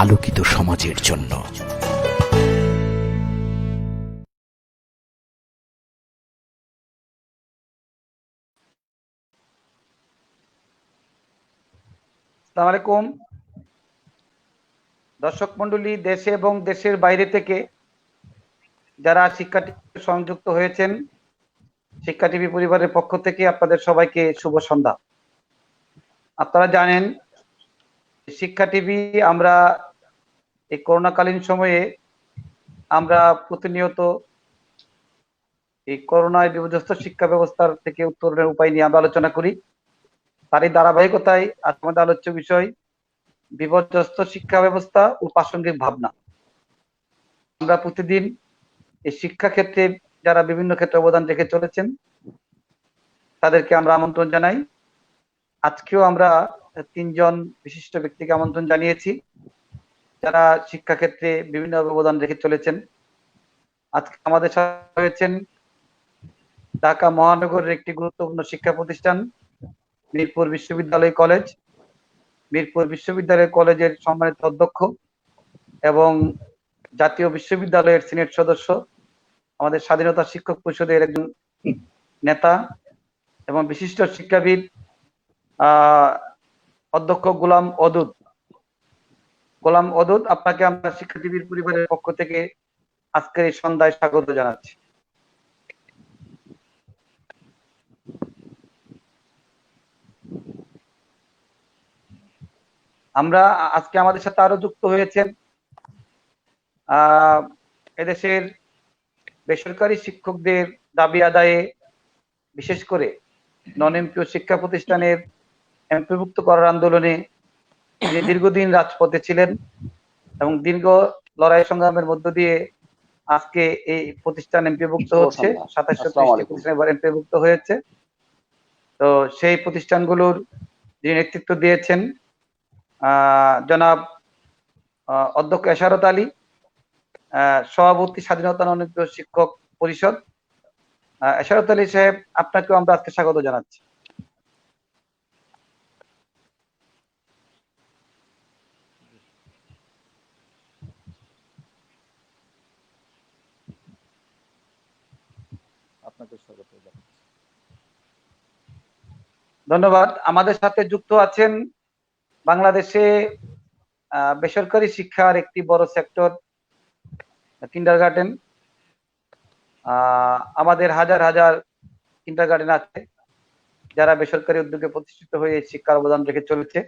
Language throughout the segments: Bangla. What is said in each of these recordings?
আলোকিত সমাজের জন্য। আসসালামু আলাইকুম দর্শক মন্ডলী, দেশে এবং দেশের বাইরে থেকে যারা শিক্ষা টিভিতে সংযুক্ত হয়েছেন, শিক্ষা টিভি পরিবারের পক্ষ থেকে আপনাদের সবাইকে শুভ সন্ধ্যা। আপনারা জানেন শিক্ষা টিভি আমরা এই করোনাকালীন সময়ে আমরা প্রতিনিয়ত এই করোনায় বিপর্যস্ত শিক্ষা ব্যবস্থার থেকে উত্তরণের উপায় নিয়ে আমরা আলোচনা করি। তারই ধারাবাহিকতায় আজ আমাদের আলোচ্য বিষয় বিপর্যস্ত শিক্ষা ব্যবস্থা ও প্রাসঙ্গিক ভাবনা। আমরা প্রতিদিন এই শিক্ষা ক্ষেত্রে যারা বিভিন্ন ক্ষেত্রে অবদান রেখে চলেছেন তাদেরকে আমরা আমন্ত্রণ জানাই। আজকেও আমরা তিনজন বিশিষ্ট ব্যক্তিকে আমন্ত্রণ জানিয়েছি যারা শিক্ষাক্ষেত্রে বিভিন্ন অবদান রেখে চলেছেন। আজকে আমাদের সাথে রয়েছেন ঢাকা মহানগরের একটি গুরুত্বপূর্ণ শিক্ষা প্রতিষ্ঠান মিরপুর বিশ্ববিদ্যালয় কলেজ। মিরপুর বিশ্ববিদ্যালয় কলেজের সম্মানিত অধ্যক্ষ এবং জাতীয় বিশ্ববিদ্যালয়ের সিনেট সদস্য, আমাদের স্বাধীনতা শিক্ষক পরিষদের একজন নেতা এবং বিশিষ্ট শিক্ষাবিদ অধ্যক্ষ গোলাম অদুদ। আপনাকে আমরা শিক্ষা টিভির পরিবারের পক্ষ থেকে আজকের এই সন্ধ্যায় স্বাগত জানাচ্ছি। আমরা আজকে আমাদের সাথে আরো যুক্ত হয়েছেন এদেশের বেসরকারি শিক্ষকদের দাবি আদায়ে বিশেষ করে নন এমপিও শিক্ষা প্রতিষ্ঠানের এমপিভুক্ত করার আন্দোলনে তিনি দীর্ঘদিন রাজপথে ছিলেন এবং দীর্ঘ লড়াই সংগ্রামের মধ্য দিয়ে আজকে এই প্রতিষ্ঠান এমপিভুক্ত হচ্ছে। 2730টি প্রতিষ্ঠান এবার এমপিভুক্ত হয়েছে। তো সেই প্রতিষ্ঠানগুলোর যিনি নেতৃত্ব দিয়েছেন জনাব অধ্যক্ষ এশারত আলী, সভাপতি স্বাধীনতা নন এমপিও শিক্ষক পরিষদ। এশারত আলী সাহেব, আপনাকেও আমরা আজকে স্বাগত জানাচ্ছি। ধন্যবাদ। আমাদের সাথে যুক্ত আছেন বাংলাদেশে বেসরকারি শিক্ষার একটি বড় সেক্টর কিন্ডারগার্টেন। আমাদের হাজার হাজার কিন্ডারগার্টেন আছে যারা বেসরকারি উদ্যোগে প্রতিষ্ঠিত হয়ে শিক্ষার অবদান রেখে চলেছে।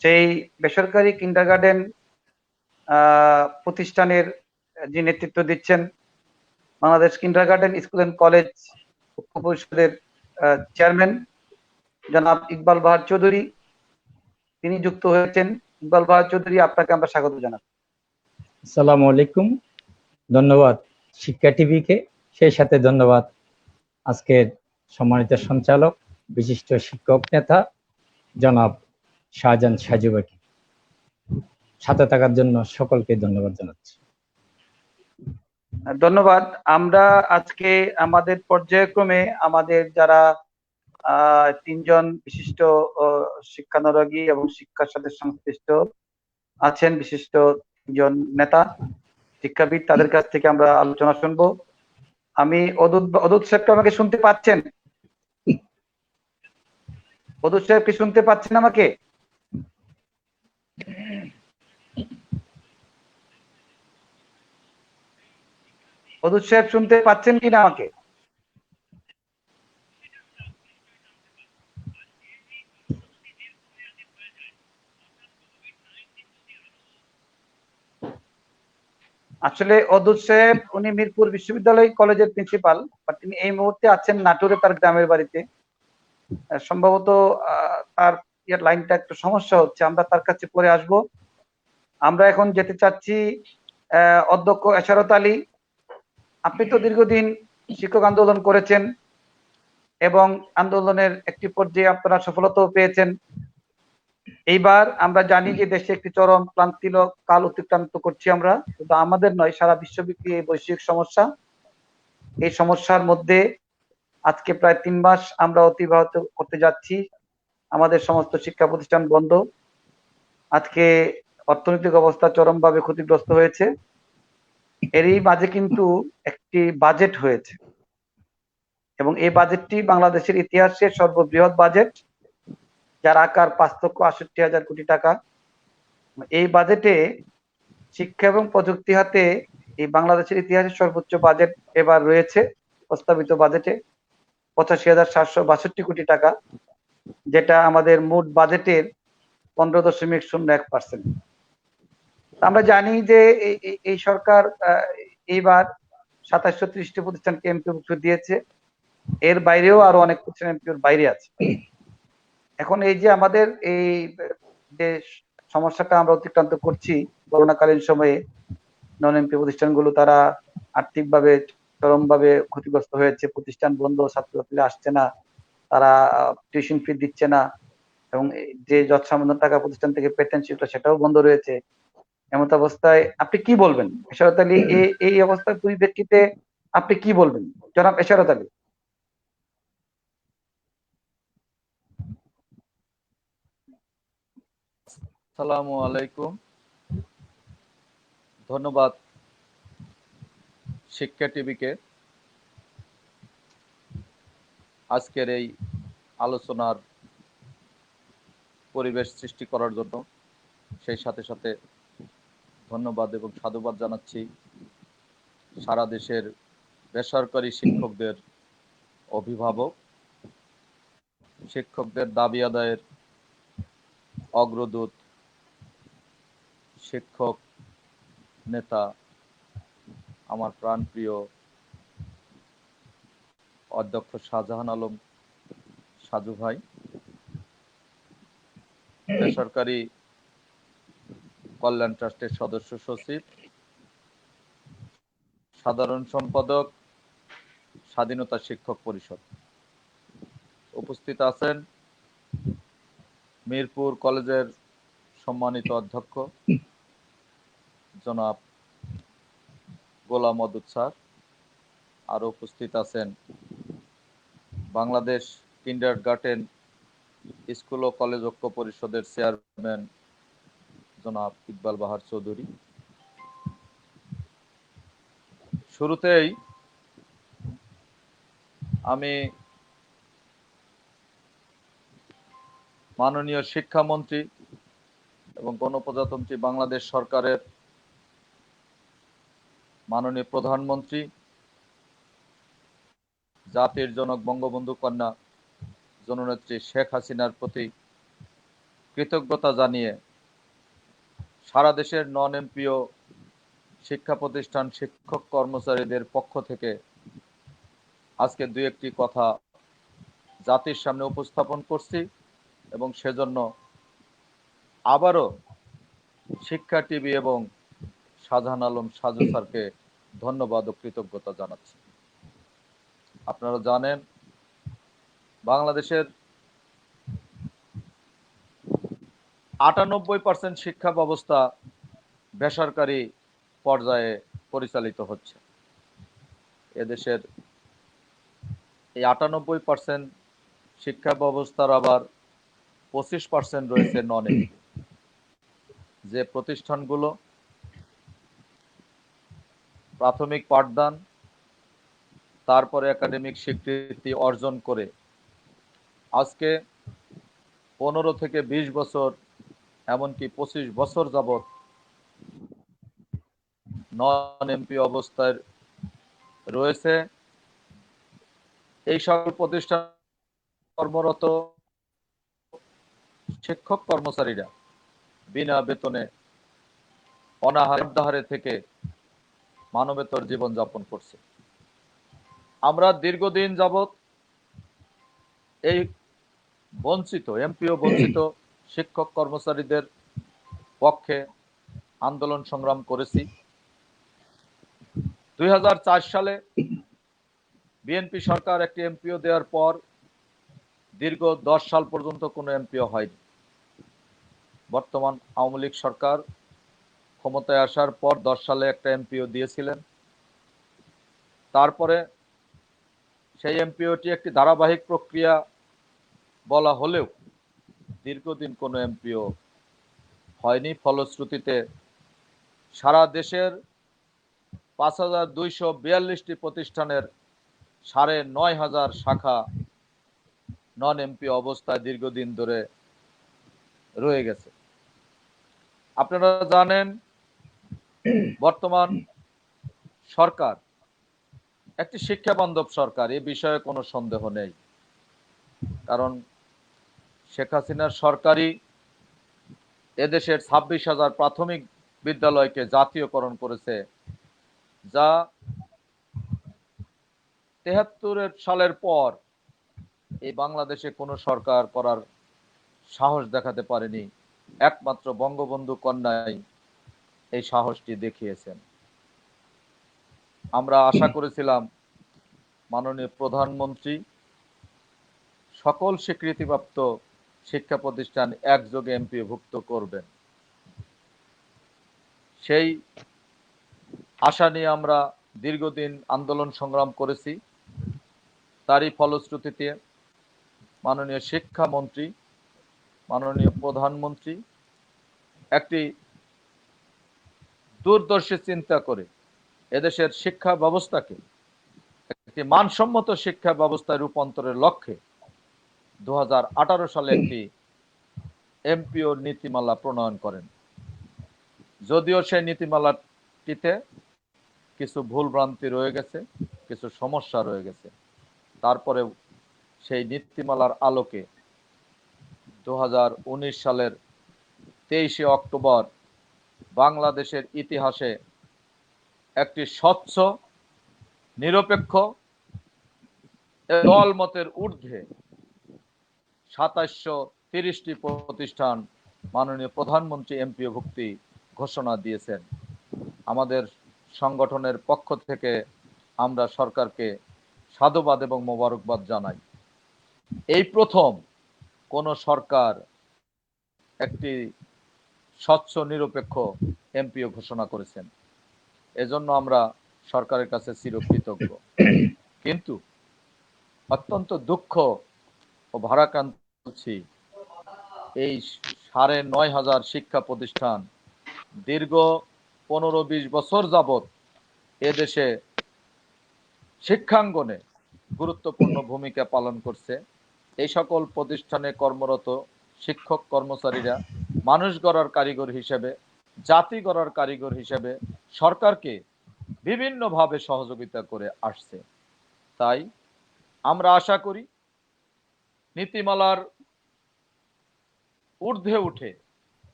সেই বেসরকারি কিন্ডারগার্টেন প্রতিষ্ঠানের যে নেতৃত্ব দিচ্ছেন Bangladesh kindergarten school and college পরিষদের চেয়ারম্যান জনাব ইকবাল বাহার চৌধুরী, তিনি যুক্ত হয়েছেন। ইকবাল বাহার চৌধুরী, আপনাকে আমরা স্বাগত জানাই। আসসালামু আলাইকুম। ধন্যবাদ শিক্ষা টিভিকে, সেই সাথে ধন্যবাদ আজকের সম্মানিত সঞ্চালক বিশিষ্ট শিক্ষক নেতা জনাব শাহজাহান সাজুবাকে। সাথে থাকার জন্য সকলকে ধন্যবাদ জানাচ্ছি। ধন্যবাদ। আমরা আজকে আমাদের পর্যায়ক্রমে আমাদের যারা তিনজন বিশিষ্ট শিক্ষানুরাগী এবং শিক্ষার সাথে সংশ্লিষ্ট আছেন, বিশিষ্ট তিনজন নেতা শিক্ষাবিদ, তাদের কাছ থেকে আমরা আলোচনা শুনবো। আমি অদূত সাহেবকে আমাকে শুনতে পাচ্ছেন? অদূত সাহেব কি শুনতে পাচ্ছেন আমাকে? অদূত সাহেব শুনতে পাচ্ছেন কিনা আমাকে? আসলে অদূত সাহেব উনি মিরপুর বিশ্ববিদ্যালয় কলেজের প্রিন্সিপাল, বাট তিনি এই মুহূর্তে আছেন নাটোরে তার গ্রামের বাড়িতে। সম্ভবত তার লাইনটা একটু সমস্যা হচ্ছে, আমরা তার কাছে পরে আসব। আমরা এখন যেতে চাচ্ছি অধ্যক্ষ এশারত আলী। আপনি তো দীর্ঘদিন শিক্ষক আন্দোলন করেছেন এবং আন্দোলনের একটি পর্যায়ে আপনারা সফলতাও পেয়েছেন। এইবার আমরা জানি যে দেশে একটি চরম ক্লান্তিল কাল অতিক্রান্ত করছি আমরা, শুধু আমাদের নয় সারা বিশ্বব্যাপী এই বৈশ্বিক সমস্যা। এই সমস্যার মধ্যে আজকে প্রায় 3 মাস আমরা অতিবাহিত করতে যাচ্ছি। আমাদের সমস্ত শিক্ষা প্রতিষ্ঠান বন্ধ। আজকে অর্থনৈতিক অবস্থা চরমভাবে ক্ষতিগ্রস্ত হয়েছে। এরই মাঝে কিন্তু একটি বাজেট হয়েছে এবং এই বাজেটটি বাংলাদেশের ইতিহাসের সর্ববৃহৎ বাজেট, যার আকার 5,68,000 কোটি টাকা। এই বাজেটে শিক্ষা এবং প্রযুক্তি খাতে এই বাংলাদেশের ইতিহাসের সর্বোচ্চ বাজেট এবার রয়েছে প্রস্তাবিত বাজেটে 85,762 কোটি টাকা, যেটা আমাদের মোট বাজেটের 15.01%। আমরা জানি যে এই সরকার এইবার 2730টি প্রতিষ্ঠানকে এমপিওভুক্ত দিয়েছে। এর বাইরেও আরো অনেক প্রতিষ্ঠান এমপিওর বাইরে আছে। এখন এই যে আমাদের এই যে সমস্যাটা আমরা অতিক্রান্ত করছি করোনাকালীন সময়ে, নন এমপি প্রতিষ্ঠানগুলো তারা আর্থিকভাবে চরমভাবে ক্ষতিগ্রস্ত হয়েছে। প্রতিষ্ঠান বন্ধ, ছাত্রছাত্রীরা আসছে না, তারা টিউশন ফি দিচ্ছে না, এবং যে যৎসামান্য টাকা প্রতিষ্ঠান থেকে পেতেন সেটাও বন্ধ রয়েছে। এমত অবস্থায় আপনি কি বলবেন এশারত আলী? এই অবস্থার পরিপ্রেক্ষিতে আপনি কি বলবেন জনাব এশারত আলী? আসসালামু আলাইকুম। ধন্যবাদ শিক্ষা টিভিকে আজকের এই আলোচনার পরিবেশ সৃষ্টি করার জন্য। সেই সাথে সাথে ধন্যবাদ এবং সাধুবাদ জানাচ্ছি সারা দেশের বেসরকারি শিক্ষকদের অভিভাবক, শিক্ষকদের দাবি আদায়ের অগ্রদূত, শিক্ষক নেতা আমার প্রাণপ্রিয় অধ্যক্ষ শাহজাহান আলম সাজু ভাই, বেসরকারি কল্যাণ ট্রাস্টের সদস্য সচিব, সাধারণ সম্পাদক, স্বাধীনতা শিক্ষক পরিষদ। উপস্থিত আছেন মিরপুর কলেজের সম্মানিত অধ্যক্ষ জনাব গোলাম মদুদ স্যার। আরও উপস্থিত আছেন বাংলাদেশ কিন্ডারগার্টেন স্কুল ও কলেজ ঐক্য পরিষদের চেয়ারম্যান জনাব ইকবাল বাহার চৌধুরী। শুরুতেই আমি মাননীয় শিক্ষামন্ত্রী এবং গণপ্রজাতন্ত্রী বাংলাদেশ সরকারের মাননীয় প্রধানমন্ত্রী, জাতির জনক বঙ্গবন্ধু কন্যা জননেত্রী শেখ হাসিনার প্রতি কৃতজ্ঞতা জানিয়ে সারা দেশের নন এমপিও শিক্ষা প্রতিষ্ঠান শিক্ষক কর্মচারীদের পক্ষ থেকে আজকে দুই একটি কথা জাতির সামনে উপস্থাপন করছি এবং সেজন্য আবারও শিক্ষা টিভি এবং শাহজাহান আলম সাজু স্যারকে ধন্যবাদ ও কৃতজ্ঞতা জানাচ্ছি। আপনারা জানেন বাংলাদেশের 98% শিক্ষা ব্যবস্থা বেসরকারি পর্যায়ে পরিচালিত হচ্ছে। এদেশের এই 98% শিক্ষা ব্যবস্থার আবার 25% রয়েছে নন এমপি, যে প্রতিষ্ঠানগুলো প্রাথমিক পাঠদান, তারপরে একাডেমিক স্বীকৃতি অর্জন করে আজকে 15 থেকে 20 বছর, এমনকি 25 বছর যাবৎ নন এমপি অবস্থায় রয়েছে। এই সকল প্রতিষ্ঠান কর্মরত শিক্ষক কর্মচারীরা বিনা বেতনে অনাহারে থেকে মানবেতর জীবন যাপন করছে। আমরা দীর্ঘদিন যাবৎ এই বঞ্চিত এমপিও বঞ্চিত শিক্ষক কর্মচারীদের পক্ষে আন্দোলন সংগ্রাম করেছি। 2004 সালে বিএনপি সরকার একটি এমপিও দেওয়ার পর দীর্ঘ 10 সাল পর্যন্ত কোনো এমপিও হয়নি। বর্তমান আওয়ামী লীগ সরকার ক্ষমতায় আসার পর 10 সালে একটা এমপিও দিয়েছিলেন। তারপরে সেই এমপিওটি একটি ধারাবাহিক প্রক্রিয়া বলা হলেও দীর্ঘদিন কোনো এমপিও হয়নি। ফলশ্রুতিতে সারা দেশের ৫,২৪২টি প্রতিষ্ঠানের ৯,৫০০ শাখা নন এমপি অবস্থায় দীর্ঘদিন ধরে রয়ে গেছে। আপনারা জানেন বর্তমান সরকার একটি শিক্ষা বান্ধব সরকার, এ বিষয়ে কোনো সন্দেহ নেই। কারণ শেখ হাসিনার সরকারই এদেশের ২৬,০০০ প্রাথমিক বিদ্যালয়কে জাতীয়করণ করেছে, যা ৭৩ সালের পর এই বাংলাদেশে কোনো সরকার করার সাহস দেখাতে পারেনি। একমাত্র বঙ্গবন্ধু কন্যাই এই সাহসটি দেখিয়েছেন। আমরা আশা করেছিলাম মাননীয় প্রধানমন্ত্রী সকল স্বীকৃতিপ্রাপ্ত শিক্ষা প্রতিষ্ঠান একযোগে এমপিওভুক্ত করবেন। সেই আশা নিয়ে আমরা দীর্ঘদিন আন্দোলন সংগ্রাম করেছি। তারই ফলশ্রুতিতে মাননীয় শিক্ষামন্ত্রী, মাননীয় প্রধানমন্ত্রী একটি দূরদর্শী চিন্তা করে এদেশের শিক্ষা ব্যবস্থাকে একটি মানসম্মত শিক্ষা ব্যবস্থায় রূপান্তরের লক্ষ্যে ২০১৮ সালে একটি এমপিও নীতিমালা প্রণয়ন করেন। যদিও সেই নীতিমালাটিতে কিছু ভুলভ্রান্তি রয়ে গেছে, কিছু সমস্যা রয়ে গেছে, তারপরেও সেই নীতিমালার আলোকে ২০১৯ সালের ২৩শে অক্টোবর বাংলাদেশের ইতিহাসে একটি স্বচ্ছ, নিরপেক্ষ, দলমতের ঊর্ধ্বে ২৭৩০টি প্রতিষ্ঠান মাননীয় প্রধানমন্ত্রী এমপিওভুক্তি ঘোষণা দিয়েছেন। আমাদের সংগঠনের পক্ষ থেকে আমরা সরকারকে সাধুবাদ এবং মোবারকবাদ জানাই। এই প্রথম কোন সরকার একটি স্বচ্ছ নিরপেক্ষ এমপিও ঘোষণা করেছেন, এজন্য আমরা সরকারের কাছে চিরকৃতজ্ঞ। কিন্তু অত্যন্ত দুঃখ ও ভারাক্রান্ত হচ্ছি, এই ৯,৫০০ শিক্ষা প্রতিষ্ঠান দীর্ঘ ১৫-২০ বছর যাবৎ এদেশে শিক্ষাঙ্গনে গুরুত্বপূর্ণ ভূমিকা পালন করছে। এই সকল প্রতিষ্ঠানে কর্মরত শিক্ষক কর্মচারীরা মানুষ গড়ার কারিগর হিসেবে, জাতি গড়ার কারিগর হিসেবে সরকারকে বিভিন্নভাবে সহযোগিতা করে আসছে। তাই আমরা আশা করি নীতিমালার ঊর্ধ্বে উঠে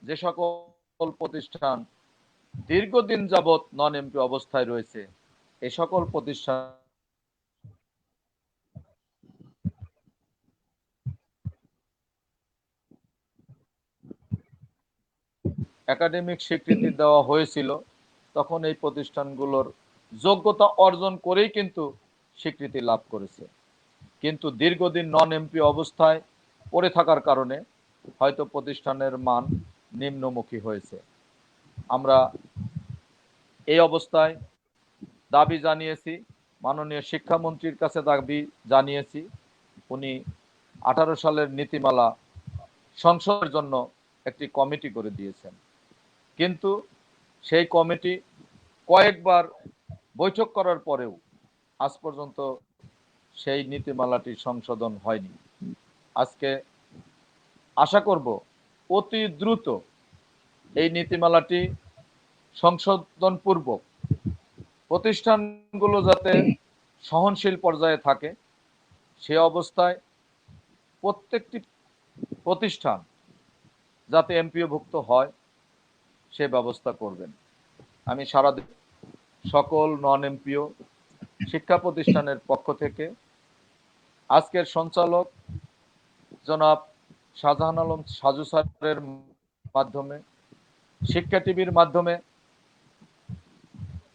যে সকল প্রতিষ্ঠান দীর্ঘদিন যাবৎ নন এমপি অবস্থায় রয়েছে, এই সকল প্রতিষ্ঠান একাডেমিক স্বীকৃতি দেওয়া হয়েছিল, তখন এই প্রতিষ্ঠানগুলোর যোগ্যতা অর্জন করেই কিন্তু স্বীকৃতি লাভ করেছে। কিন্তু দীর্ঘদিন নন এমপি অবস্থায় পড়ে থাকার কারণে হয়তো প্রতিষ্ঠানের মান নিম্নমুখী হয়েছে। আমরা এই অবস্থায় দাবি জানিয়েছি, মাননীয় শিক্ষামন্ত্রীর কাছে দাবি জানিয়েছি, উনি 18 সালের নীতিমালা সংশোধনের জন্য একটি কমিটি করে দিয়েছেন। কিন্তু সেই কমিটি কয়েকবার বৈঠক করার পরেও আজ পর্যন্ত সেই নীতিমালাটি সংশোধন হয়নি। আজকে আশা করব অতি দ্রুত এই নীতিমালাটি সংশোধনপূর্বক প্রতিষ্ঠানগুলো যাতে সহনশীল পর্যায়ে থাকে, সে অবস্থায় প্রত্যেকটি প্রতিষ্ঠান যাতে এমপিওভুক্ত হয় সে ব্যবস্থা করবেন। আমি সারা সকল নন এমপিও শিক্ষা প্রতিষ্ঠানের পক্ষ থেকে আজকের সঞ্চালক জনাব শাহজাহান আলম সাজু স্যারের মাধ্যমে, শিক্ষা টিভির মাধ্যমে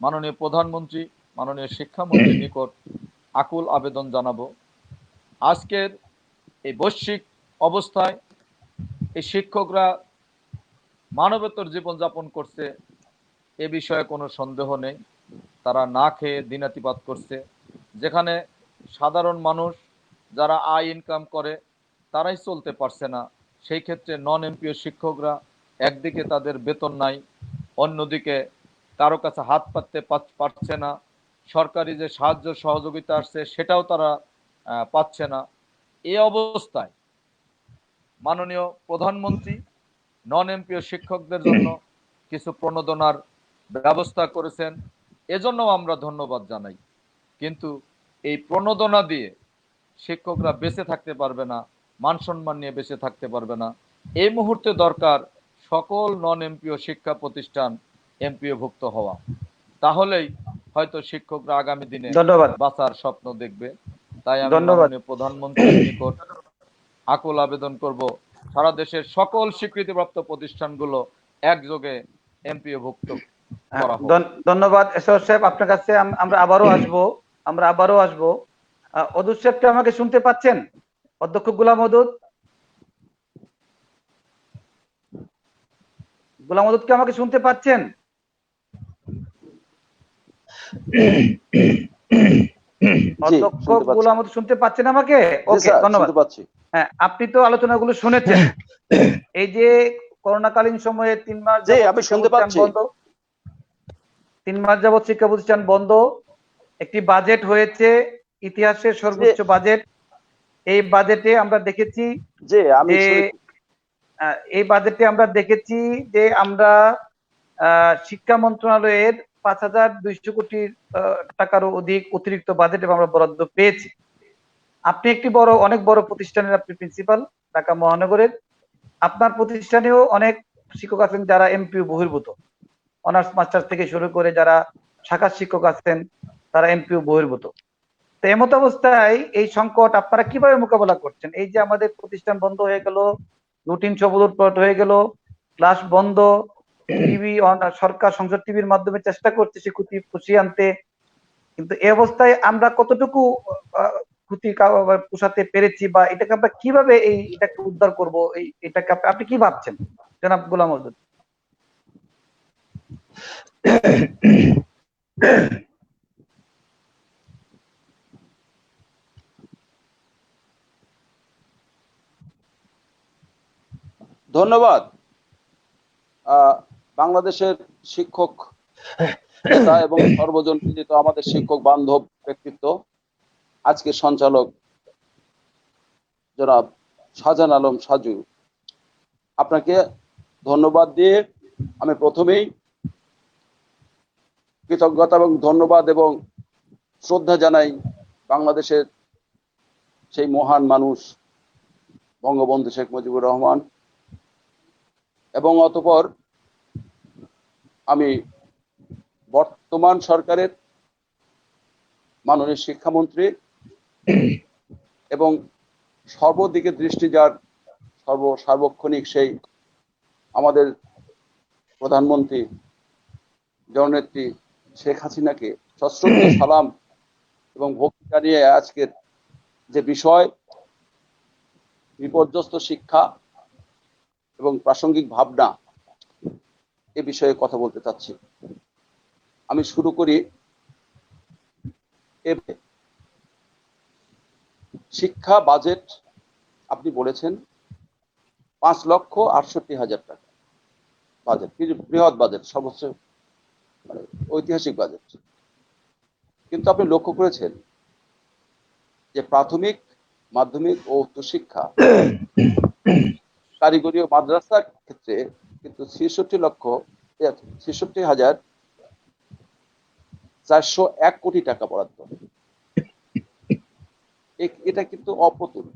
মাননীয় প্রধানমন্ত্রী, মাননীয় শিক্ষামন্ত্রীর নিকট আকুল আবেদন জানাবো, আজকের এই বৈশ্বিক অবস্থায় এই শিক্ষকরা মানবেতর জীবনযাপন করছে, এ বিষয়ে কোনো সন্দেহ নেই। তারা না খেয়ে দিনাতিপাত করছে, যেখানে সাধারণ মানুষ যারা আয় ইনকাম করে তারাই চলতে পারছে না। সেই ক্ষেত্রে নন এমপিও শিক্ষকরা একদিকে তাদের বেতন নাই, অন্যদিকে কারো কাছে হাত পাততে পারছে না, সরকারি যে সাহায্য সহযোগিতা আসছে সেটাও তারা পাচ্ছে না। এই অবস্থায় মাননীয় প্রধানমন্ত্রী নন এমপিও শিক্ষকদের জন্য কিছু প্রণোদনার ব্যবস্থা করেছেন, এজন্য আমরা ধন্যবাদ জানাই। কিন্তু এই প্রণোদনা দিয়ে শিক্ষকরা বেঁচে থাকতে পারবে না, মান সম্মান নিয়ে বেঁচে থাকতে পারবে না। এই মুহূর্তে দরকার সকল নন এমপিও শিক্ষা প্রতিষ্ঠান এমপিও ভুক্ত হওয়া, তাহলেই হয়তো শিক্ষকরা আগামী দিনে ধন্যবাদ। বাঁচার স্বপ্ন দেখবে। তাই আমি ধন্যবাদ। মাননীয় প্রধানমন্ত্রীর নিকট আকুল আবেদন করব, সারা দেশের সকল স্বীকৃতিপ্রাপ্ত প্রতিষ্ঠানগুলো একযোগে এমপিও ভুক্ত করা হোক। ধন্যবাদ এসআর সাহেব, আপনার কাছে আমরা আবারও আসবো। অদূর সাহেব কি আমাকে শুনতে পাচ্ছেন? অধ্যক্ষ গোলাম মদুদ কি আমাকে শুনতে পাচ্ছেন? অধ্যক্ষ গোলাম মদুদ শুনতে পাচ্ছেন আমাকে? ওকে, ধন্যবাদ। হ্যাঁ, আপনি তো আলোচনাগুলো শুনেছেন। এই যে করোনাকালীন সময়ে 3 মাস আমি শুনতে পাচ্ছি, 3 মাস যাবৎ শিক্ষা প্রতিষ্ঠান বন্ধ, একটি বাজেট হয়েছে, ইতিহাসের সর্বোচ্চ বাজেট। এই বাজেটে আমরা দেখেছি যে আমরা শিক্ষা মন্ত্রণালয়ের 5,200 কোটি টাকারও অতিরিক্ত বাজেট আমরা বরাদ্দ পেয়েছি। আপনি অনেক বড় প্রতিষ্ঠানের আপনি প্রিন্সিপাল, ঢাকা মহানগরের। আপনার প্রতিষ্ঠানেও অনেক শিক্ষক আছেন যারা এমপিও বহির্ভূত, অনার্স মাস্টার্স থেকে শুরু করে যারা শাখার শিক্ষক আছেন তারা এমপিও বহির্ভূত। তো এমত অবস্থায় এই সংকট আপনারা কিভাবে মোকাবেলা করছেন? এই যে আমাদের প্রতিষ্ঠান বন্ধ হয়ে গেল, রুটিন সব উলটপালট হয়ে গেল, ক্লাস বন্ধ, টিভি সরকার সংসদ টিভির মাধ্যমে চেষ্টা করছে সে ক্ষতি পুষিয়ে আনতে, কিন্তু এই অবস্থায় আমরা কতটুকু ক্ষতি পোষাতে পেরেছি, বা এটাকে আমরা কিভাবে এটাকে উদ্ধার করবো, এটাকে আপনি কি ভাবছেন জনাব গোলাম মওদুদ? ধন্যবাদ। বাংলাদেশের শিক্ষক এবং সর্বজন বিদিত আমাদের শিক্ষক বান্ধব ব্যক্তিত্ব আজকে সঞ্চালক জনাব শাহজাহান আলম সাজু, আপনাকে ধন্যবাদ দিয়ে আমি প্রথমেই কৃতজ্ঞতা এবং ধন্যবাদ এবং শ্রদ্ধা জানাই বাংলাদেশের সেই মহান মানুষ বঙ্গবন্ধু শেখ মুজিবুর রহমান, এবং অতঃপর আমি বর্তমান সরকারের মাননীয় শিক্ষামন্ত্রী এবং সর্বদিকে দৃষ্টি যার সার্বক্ষণিক সেই আমাদের প্রধানমন্ত্রী জননেত্রী শেখ হাসিনাকে সশ্রদ্ধ সালাম এবং ভক্তি জানিয়ে আজকের যে বিষয় বিপর্যস্ত শিক্ষা এবং প্রাসঙ্গিক ভাবনা, এ বিষয়ে কথা বলতে চাচ্ছি। আমি শুরু করি। শিক্ষা বাজেট আপনি বলেছেন 5,68,000 টাকা বাজেট, বৃহৎ বাজেট, সর্বোচ্চ ঐতিহাসিক বাজেট। কিন্তু আপনি লক্ষ্য করেছেন যে প্রাথমিক, মাধ্যমিক ও উচ্চশিক্ষা, কারিগরি ও মাদ্রাসার ক্ষেত্রে কিন্তু 63,401 কোটি টাকা বরাদ্দ। এটা কিন্তু অপ্রতুল,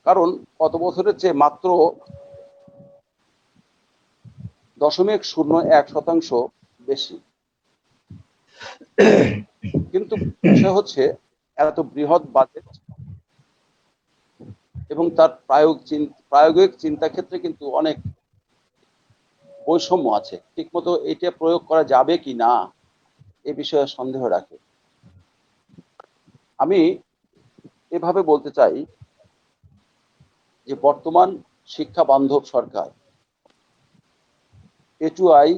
কারণ গত বছরের চেয়ে মাত্র 0.01% বেশি। কিন্তু বিষয় হচ্ছে এত বৃহৎ বাজেট এবং তার প্রায়োগিক চিন্তা ক্ষেত্রে কিন্তু অনেক বৈষম্য আছে। ঠিকমতো এটা প্রয়োগ করা যাবে কি না এ বিষয়ে সন্দেহ রাখে। আমি এভাবে বলতে চাই যে বর্তমান শিক্ষা বান্ধব সরকার A2I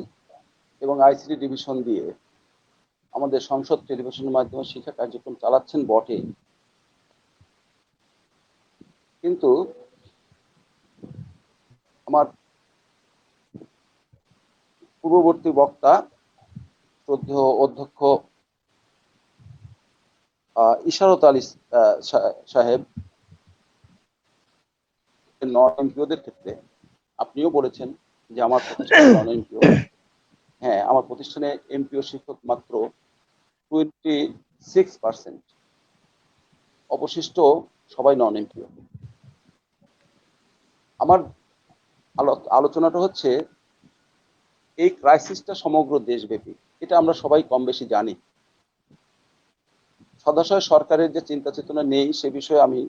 এবং ICT ডিভিশন দিয়ে আমাদের সংসদ টেলিভিশনের মাধ্যমে শিক্ষা কার্যক্রম চালাচ্ছেন বটে, কিন্তু আমার পূর্ববর্তী বক্তা শ্রদ্ধেয় অধ্যক্ষ ইশারত আলী সাহেব নন এমপিওদের ক্ষেত্রে আপনিও বলেছেন যে আমার প্রতিষ্ঠানে নন এমপিও, হ্যাঁ আমার প্রতিষ্ঠানে এমপিও শিক্ষক মাত্র 26%, অবশিষ্ট সবাই নন এমপিও। আমার আলোচনাটা হচ্ছে এই ক্রাইসিসটা সমগ্র দেশব্যাপী, এটা আমরা সবাই কম বেশি জানি। সদাশয় সরকারের যে চিন্তা চেতনা নেই সে বিষয়ে আমি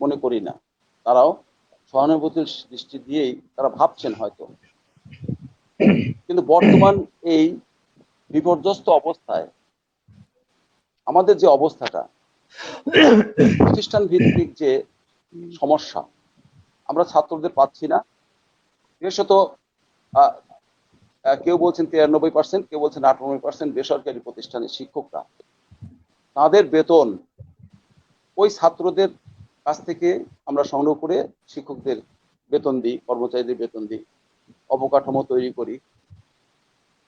মনে করি না, তারাও সহানুভূতির দৃষ্টি দিয়েই তারা ভাবছেন হয়তো, কিন্তু বর্তমান এই বিপর্যস্ত অবস্থায় আমাদের যে অবস্থাটা, প্রতিষ্ঠান ভিত্তিক যে সমস্যা, আমরা ছাত্রদের পাচ্ছি না। বিশেষত কেউ বলছেন 93%, কেউ বলছেন 98% বেসরকারি প্রতিষ্ঠানের শিক্ষকরা, তাদের বেতন ওই ছাত্রদের কাছ থেকে আমরা সংগ্রহ করে শিক্ষকদের বেতন দিই, কর্মচারীদের বেতন দিই, অবকাঠামো তৈরি করি।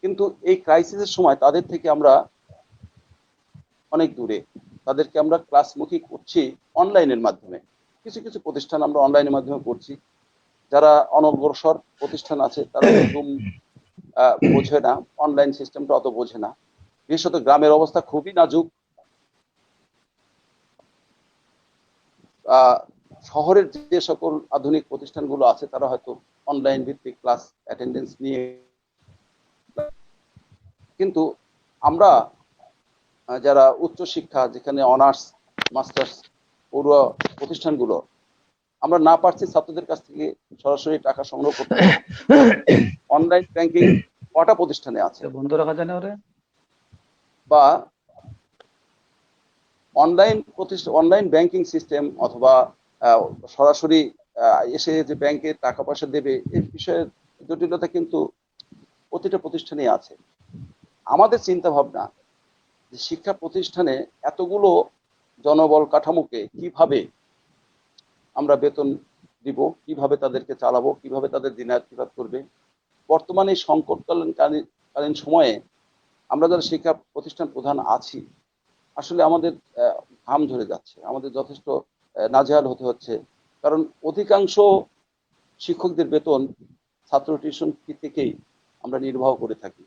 কিন্তু এই ক্রাইসিসের সময় তাদের থেকে আমরা অনেক দূরে, তাদেরকে আমরা ক্লাসমুখী করছি অনলাইনের মাধ্যমে। কিছু কিছু প্রতিষ্ঠান আমরা অনলাইনের মাধ্যমে করছি, যারা অনগ্রসর প্রতিষ্ঠান আছে তারা জুম বোঝে না, অনলাইন সিস্টেমটা অত বোঝে না। বিশেষত গ্রামের অবস্থা খুবই নাজুক। শহরের যে সকল আধুনিক প্রতিষ্ঠানগুলো আছে তারা হয়তো অনলাইন ভিত্তিক ক্লাস অ্যাটেন্ডেন্স নিয়ে, কিন্তু আমরা যারা উচ্চশিক্ষা, যেখানে অনার্স মাস্টার্স পড়ুয়া প্রতিষ্ঠানগুলো, আমরা না পারছি ছাত্রদের কাছ থেকে সরাসরি টাকা সংগ্রহ করতে। অনলাইন ব্যাংকিং কটা প্রতিষ্ঠানে আছে, বন্ধ রাখা যায় না ওরে, বা অনলাইন ব্যাংকিং সিস্টেম অথবা সরাসরি এসে যে ব্যাংকে টাকা পয়সা দেবে, এই বিষয়ের জটিলতা কিন্তু প্রতিটা প্রতিষ্ঠানে আছে। আমাদের চিন্তা ভাবনা যে শিক্ষা প্রতিষ্ঠানে এতগুলো জনবল কাঠামোকে কিভাবে আমরা বেতন দিব, কিভাবে তাদেরকে চালাবো, কিভাবে তাদের দিনাতিপাত করবে। বর্তমানে এই সংকটকালীন সময়ে আমরা যারা শিক্ষা প্রতিষ্ঠান প্রধান আছি, আসলে আমাদের ঘাম ঝরে যাচ্ছে, আমাদের যথেষ্ট নাজেহাল হতে হচ্ছে। কারণ অধিকাংশ শিক্ষকদের বেতন ছাত্র টিউশন ফি থেকেই আমরা নির্বাহ করে থাকি।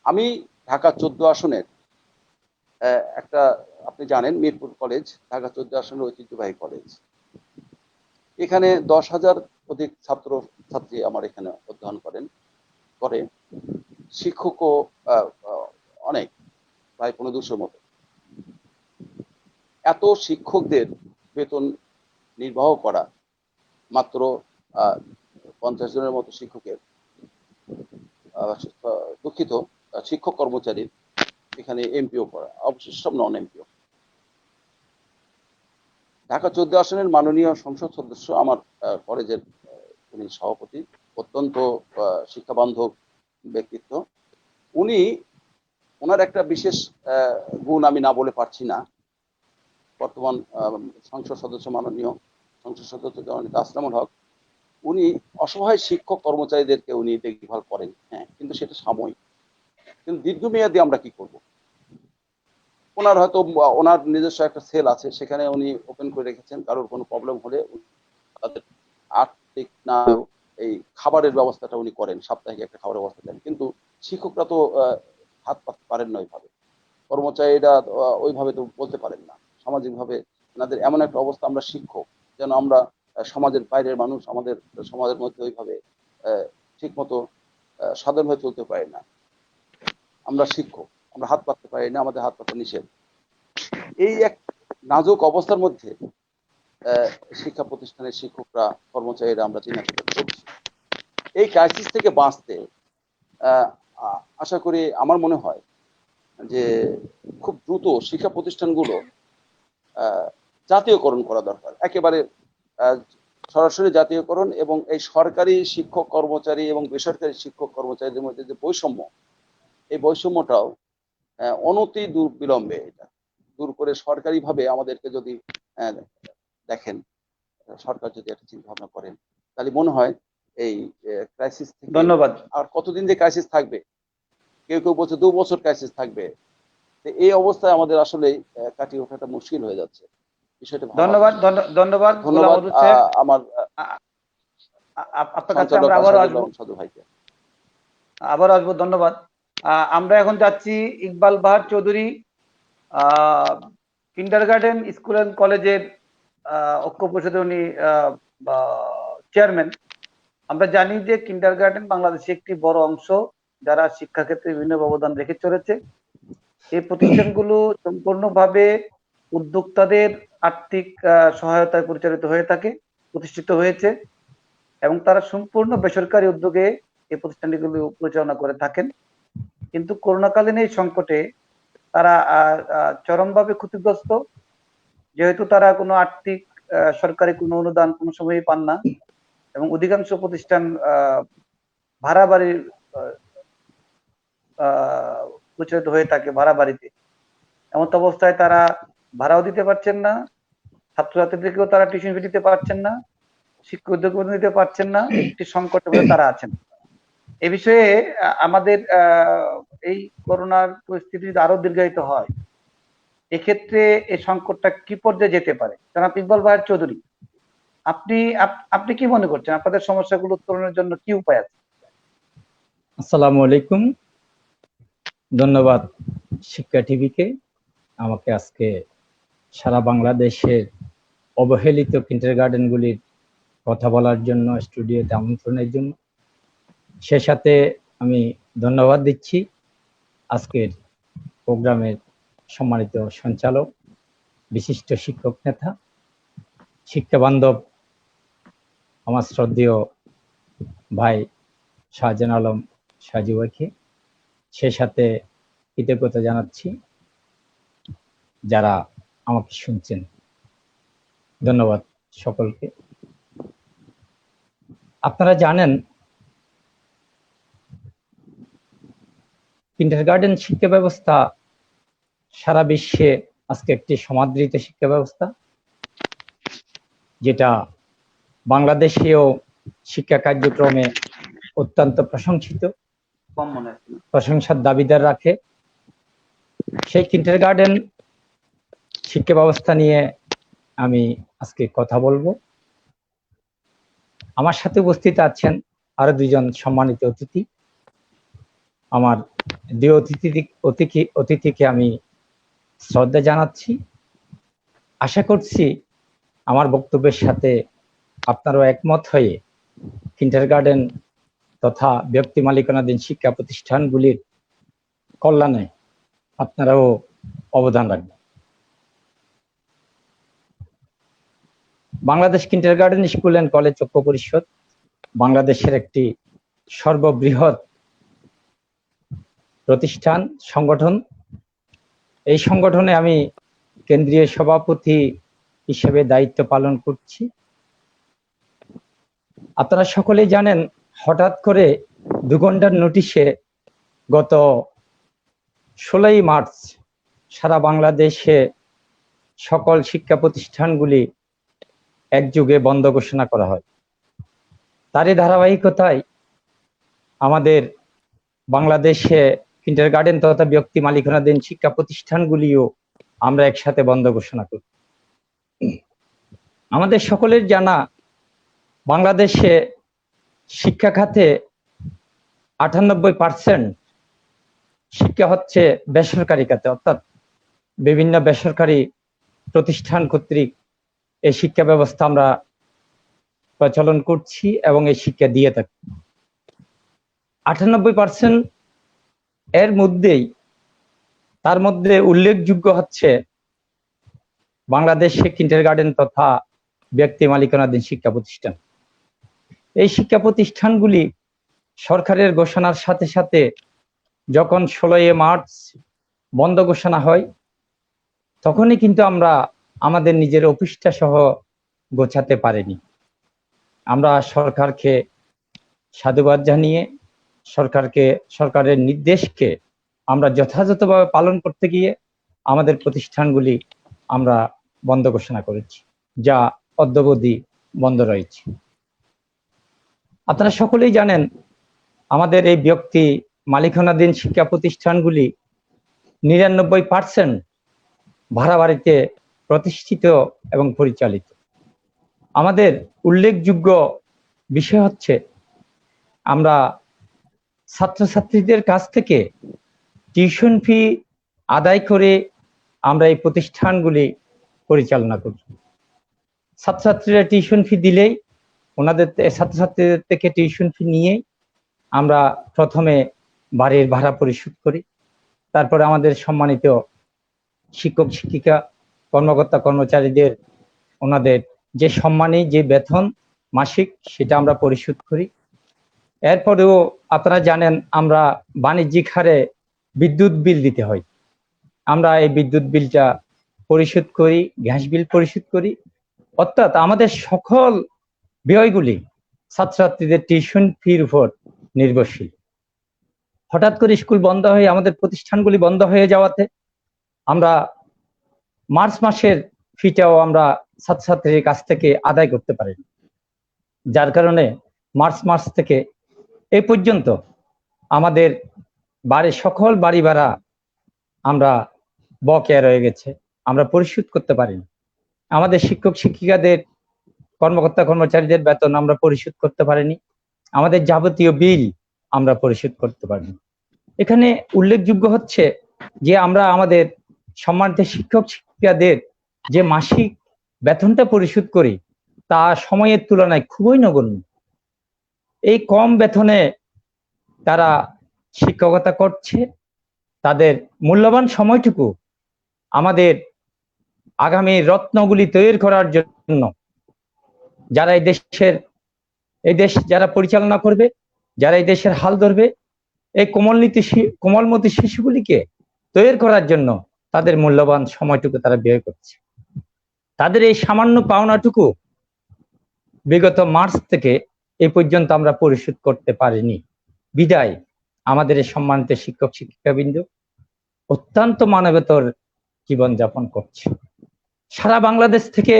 আমি ঢাকা 14 আসনের একটা, আপনি জানেন মিরপুর কলেজ ঢাকা 14 আসনের ঐতিহ্যবাহী কলেজ, এখানে 10,000 অধিক ছাত্র ছাত্রী আমার এখানে অধ্যয়ন করে। শিক্ষকও অনেক, প্রায় 1500 মতো। এত শিক্ষকদের বেতন নির্বাহ করা, মাত্র 50 জনের মতো শিক্ষকের, দুঃখিত, শিক্ষক কর্মচারীর এখানে এমপিও করা, অবশিষ্ট সব নন এমপিও। ঢাকা 14 আসনের মাননীয় সংসদ সদস্য আমার কলেজের উনি সভাপতি, অত্যন্ত শিক্ষা বান্ধব ব্যক্তিত্ব। ওনার একটা বিশেষ গুণ আমি না বলে পারছি না। বর্তমান সংসদ সদস্য, মাননীয় সংসদ সদস্য জননেতা আসলামুল হক, উনি অসহায় শিক্ষক কর্মচারীদেরকে উনি দেখভাল করেন, হ্যাঁ, কিন্তু সেটা সাময়িক। কিন্তু দীর্ঘমেয়াদী আমরা কি করব? ওনার হয়তো ওনার নিজস্ব একটা সেল আছে, সেখানে উনি ওপেন করে রেখেছেন, কারোর কোনো প্রবলেম হলে তাদের আর্থিক না এই খাবারের ব্যবস্থাটা উনি করেন, সাপ্তাহিক একটা খাবারের ব্যবস্থা দেন। কিন্তু শিক্ষকরা তো হাত পাততে পারেন না ওইভাবে, কর্মচারীরা ওইভাবে তো বলতে পারেন না। সামাজিকভাবে ওনাদের এমন একটা অবস্থা, আমরা শিক্ষক যেন আমরা সমাজের বাইরের মানুষ, আমাদের সমাজের মধ্যে ওইভাবে ঠিক মতো সাধারণভাবে চলতে পারি না। আমরা শিক্ষক, আমরা হাত পাততে পারি না, আমাদের হাত পাতা নিষেধ। এই এক নাজুক অবস্থার মধ্যে শিক্ষা প্রতিষ্ঠানের শিক্ষকরা, কর্মচারীরা আমরা দিনাতিপাত করছি। এই ক্রাইসিস থেকে বাঁচতে আশা করি, আমার মনে হয় যে খুব দ্রুত শিক্ষা প্রতিষ্ঠানগুলো জাতীয়করণ করা দরকার, একেবারে সরাসরি জাতীয়করণ। এবং এই সরকারি শিক্ষক কর্মচারী এবং বেসরকারি শিক্ষক কর্মচারীদের মধ্যে যে বৈষম্য, এই বৈষম্যটাও অনতি বিলম্বে এটা দূর করে সরকারিভাবে আমাদেরকে যদি দেখেন, সরকার যদি একটা চিন্তা ভাবনা করেন, তাহলে মনে হয় এই ক্রাইসিস থেকে। ধন্যবাদ। আর কতদিন যে ক্রাইসিস থাকবে, কেউ কেউ বলছে 2 বছর ক্রাইসিস থাকবে। তো এই অবস্থায় আমাদের আসলে কাটিয়ে ওঠাটা মুশকিল হয়ে যাচ্ছে। বিষয়টা ভাবা ধন্যবাদ। উচিত। ধন্যবাদ গোলাম ধন্যবাদ মওদুদ সাহেব। আমার আপনার কাছে সঞ্চালক আমরা আবারও আসাদুল্লাহ আসবো, এবং সাধু ভাইকে। আবারও আসবো। ধন্যবাদ। আমরা এখন যাচ্ছি ইকবাল বাহার চৌধুরী, কিন্ডারগার্টেন স্কুল অ্যান্ড কলেজের ঐক্য পরিষদের উনি চেয়ারম্যান। আমরা জানি যে কিন্ডারগার্টেন বাংলাদেশে একটি বড় অংশ যারা শিক্ষাক্ষেত্রে বিভিন্ন অবদান রেখে চলেছে। এই প্রতিষ্ঠানগুলো সম্পূর্ণভাবে উদ্যোক্তাদের আর্থিক সহায়তায় পরিচালিত হয়ে থাকে, প্রতিষ্ঠিত হয়েছে, এবং তারা সম্পূর্ণ বেসরকারি উদ্যোগে এই প্রতিষ্ঠানগুলো পরিচালনা করে থাকেন। কিন্তু করোনাকালীন এই সংকটে তারা চরমভাবে ক্ষতিগ্রস্ত, যেহেতু তারা কোনো আর্থিক সরকারি কোনো অনুদান কোনো সময়ই পান না, এবং অধিকাংশ প্রতিষ্ঠান ভাড়া বাড়ির পরিচালিত হয়ে থাকে ভাড়া বাড়িতে। এমন অবস্থায় তারা ভাড়াও দিতে পারছেন না, ছাত্রছাত্রীদেরকেও তারা টিউশন ফি দিতে পারছেন না, শিক্ষা উদ্যোগ দিতে পারছেন না। একটি সংকটের মধ্যে তারা আছেন। এ বিষয়ে আমাদের এই করোনার পরিস্থিতি যদি আরো দীর্ঘায়িত হয়, এক্ষেত্রে এই সংকটটা কি পর্যায়ে যেতে পারে? জনাব ইকবাল বাহার চৌধুরী, আপনি কি মনে করছেন আপনাদের সমস্যাগুলো উত্তরণের জন্য কি উপায় আছে? আসসালামু আলাইকুম। ধন্যবাদ শিক্ষা টিভিকে আমাকে আজকে সারা বাংলাদেশের অবহেলিত কিন্ডারগার্টেনগুলির কথা বলার জন্য, স্টুডিওতে আমন্ত্রণের জন্য। সে সাথে আমি ধন্যবাদ দিচ্ছি আজকের প্রোগ্রামের সম্মানিত সঞ্চালক, বিশিষ্ট শিক্ষক নেতা, শিক্ষা বান্ধব আমার শ্রদ্ধেয় ভাই শাহজাহান আলম সাজু ভাইকে। সে সাথে কৃতজ্ঞতা জানাচ্ছি যারা আমাকে শুনছেন। ধন্যবাদ সকলকে। আপনারা জানেন কিন্ডারগার্টেন শিক্ষা ব্যবস্থা সারা বিশ্বে আজকে একটি সমাদৃত শিক্ষা ব্যবস্থা, যেটা বাংলাদেশেও শিক্ষা কার্যক্রমে অত্যন্ত প্রশংসিত, প্রশংসার দাবিদার রাখে। সেই কিন্ডারগার্টেন শিক্ষা ব্যবস্থা নিয়ে আমি আজকে কথা বলবো। আমার সাথে উপস্থিত আছেন আরো দুজন সম্মানিত অতিথি। আমার দুই অতিথিকে আমি শ্রদ্ধা জানাচ্ছি। আশা করছি আমার বক্তব্যের সাথে আপনারাও একমত হয়ে কিন্ডারগার্টেন তথা ব্যক্তি মালিকানাধীন শিক্ষা প্রতিষ্ঠানগুলির কল্যাণে আপনারাও অবদান রাখবেন। Bangladesh kindergarten school and college ঐক্য পরিষদ বাংলাদেশের একটি সর্ববৃহৎ প্রতিষ্ঠান, সংগঠন। এই সংগঠনে আমি কেন্দ্রীয় সভাপতি হিসেবে দায়িত্ব পালন করছি। আপনারা সকলেই জানেন, হঠাৎ করে 2 ঘন্টার নোটিশে গত 16ই মার্চ সারা বাংলাদেশে সকল শিক্ষা প্রতিষ্ঠানগুলি একযোগে বন্ধ ঘোষণা করা হয়। তারই ধারাবাহিকতায় আমাদের বাংলাদেশে কিন্ডারগার্টেন তথা ব্যক্তি মালিকানাধীন শিক্ষা প্রতিষ্ঠানগুলিও আমরা একসাথে বন্ধ ঘোষণা করি। আমাদের সকলের জানা, বাংলাদেশে শিক্ষা খাতে 98% শিক্ষা হচ্ছে বেসরকারি খাতে, অর্থাৎ বিভিন্ন বেসরকারি প্রতিষ্ঠান কর্তৃক এই শিক্ষা ব্যবস্থা আমরা প্রচলন করছি এবং এই শিক্ষা দিয়ে থাকি। 98% এর মধ্যেই তার মধ্যে উল্লেখযোগ্য হচ্ছে বাংলাদেশে কিন্ডারগার্টেন তথা ব্যক্তি মালিকানাধীন শিক্ষা প্রতিষ্ঠান। এই শিক্ষা প্রতিষ্ঠানগুলি সরকারের ঘোষণার সাথে সাথে যখন 16ই মার্চ বন্ধ ঘোষণা হয়, তখনই কিন্তু আমরা আমাদের নিজের অফিসটা সহ গোছাতে পারিনি। আমরা সরকারকে সাধুবাদ জানিয়ে সরকারের নির্দেশকে আমরা যথাযথভাবে পালন করতে গিয়ে আমাদের প্রতিষ্ঠানগুলি আমরা বন্ধ ঘোষণা করেছি, যা অদ্যাবধি বন্ধ রয়েছে। আপনারা সকলেই জানেন আমাদের এই ব্যক্তি মালিকানাধীন শিক্ষা প্রতিষ্ঠানগুলি 99% ভাড়া বাড়িতে প্রতিষ্ঠিত এবং পরিচালিত। আমাদের উল্লেখযোগ্য বিষয় হচ্ছে আমরা ছাত্রছাত্রীদের কাছ থেকে টিউশন ফি আদায় করে আমরা এই প্রতিষ্ঠানগুলি পরিচালনা করি। ছাত্রছাত্রীরা টিউশন ফি দিলেই ওনাদের ছাত্রছাত্রীদের থেকে টিউশন ফি নিয়ে আমরা প্রথমে বাড়ির ভাড়া পরিশোধ করি, তারপরে আমাদের সম্মানিত শিক্ষক শিক্ষিকা কর্মকর্তা কর্মচারীদের ওনাদের যে সম্মানী যে বেতন মাসিক সেটা আমরা পরিশোধ করি। এরপরেও আপনারা জানেন আমরা বাণিজ্যিক হারে বিদ্যুৎ বিল দিতে হয়, আমরা এই বিদ্যুৎ বিলটা পরিশোধ করি, গ্যাস বিল পরিশোধ করি। অর্থাৎ আমাদের সকল ব্যয়গুলি ছাত্রছাত্রীদের টিউশন ফির উপর নির্ভরশীল। হঠাৎ করে স্কুল বন্ধ হয়ে আমাদের প্রতিষ্ঠানগুলি বন্ধ হয়ে যাওয়াতে আমরা মার্চ মাসের ফিটাও আমরা ছাত্রছাত্রীর কাছ থেকে আদায় করতে পারি, যার কারণে মার্চ মাস থেকে এই পর্যন্ত আমাদের বাড়ির সকল বাড়ি ভাড়া আমরা বকেয়া রয়ে গেছে, আমরা পরিশোধ করতে পারিনি। আমাদের শিক্ষক শিক্ষিকাদের কর্মকর্তা কর্মচারীদের বেতন আমরা পরিশোধ করতে পারিনি, আমাদের যাবতীয় বিল আমরা পরিশোধ করতে পারিনি। এখানে উল্লেখযোগ্য হচ্ছে যে আমরা আমাদের সম্মানিত শিক্ষক শিক্ষিকাদের যে মাসিক বেতনটা পরিশোধ করি তা সময়ের তুলনায় খুবই নগণ্য। এই কম বেতনে তারা শিক্ষকতা করছে, তাদের মূল্যবান সময়টুকু আমাদের আগামী রত্নগুলি তৈরি করার জন্য যারা এই দেশ যারা পরিচালনা করবে, যারা এই দেশের হাল ধরবে, এই কোমলমতি শিশুগুলিকে তৈরি করার জন্য তাদের মূল্যবান সময়টুকু তারা ব্যয় করছে। তাদের এই সামান্য পাওনাটুকু বিগত মার্চ থেকে এই পর্যন্ত আমরা পরিশোধ করতে পারিনি। বিদায় আমাদের এই সম্মানিত শিক্ষক শিক্ষিকাবৃন্দ অত্যন্ত মানবেতর জীবনযাপন করছে। সারা বাংলাদেশ থেকে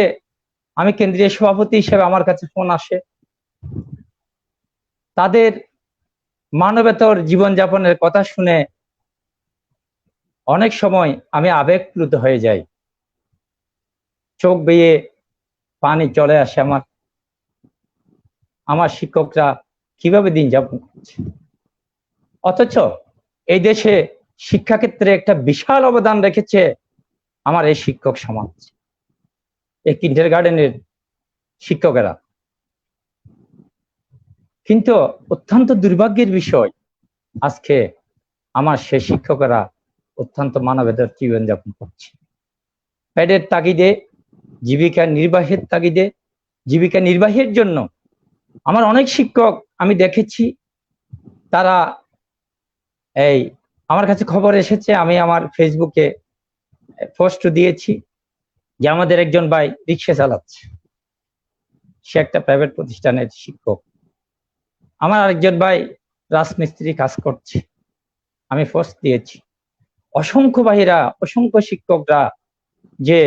আমি কেন্দ্রীয় সভাপতি হিসেবে আমার কাছে ফোন আসে, তাদের মানবেতর জীবনযাপনের কথা শুনে অনেক সময় আমি আবেগপ্লুত হয়ে যাই, চোখ বেয়ে পানি চলে আসে। আমার শিক্ষকরা কিভাবে দিন যাপন করছে, অথচ এই দেশে শিক্ষাক্ষেত্রে একটা বিশাল অবদান রেখেছে আমার এই শিক্ষক সমাজ, এই কিন্ডারগার্টেনের শিক্ষকেরা। কিন্তু অত্যন্ত দুর্ভাগ্যের বিষয় আজকে আমার সেই শিক্ষকেরা অত্যন্ত মানবেতর জীবনযাপন করছে। পেটের তাগিদে, জীবিকা নির্বাহের জন্য আমার অনেক শিক্ষক আমি দেখেছি, তারা আমার কাছে খবর এসেছে, আমি আমার ফেসবুকে পোস্ট দিয়েছি যে আমাদের একজন ভাই রিক্সা চালাচ্ছে, সে একটা প্রাইভেট প্রতিষ্ঠানের শিক্ষক। আমার আরেকজন ভাই রাজমিস্ত্রি কাজ করছে, আমি পোস্ট দিয়েছি। অসংখ্য ভাইরা, অসংখ্য শিক্ষকরা যে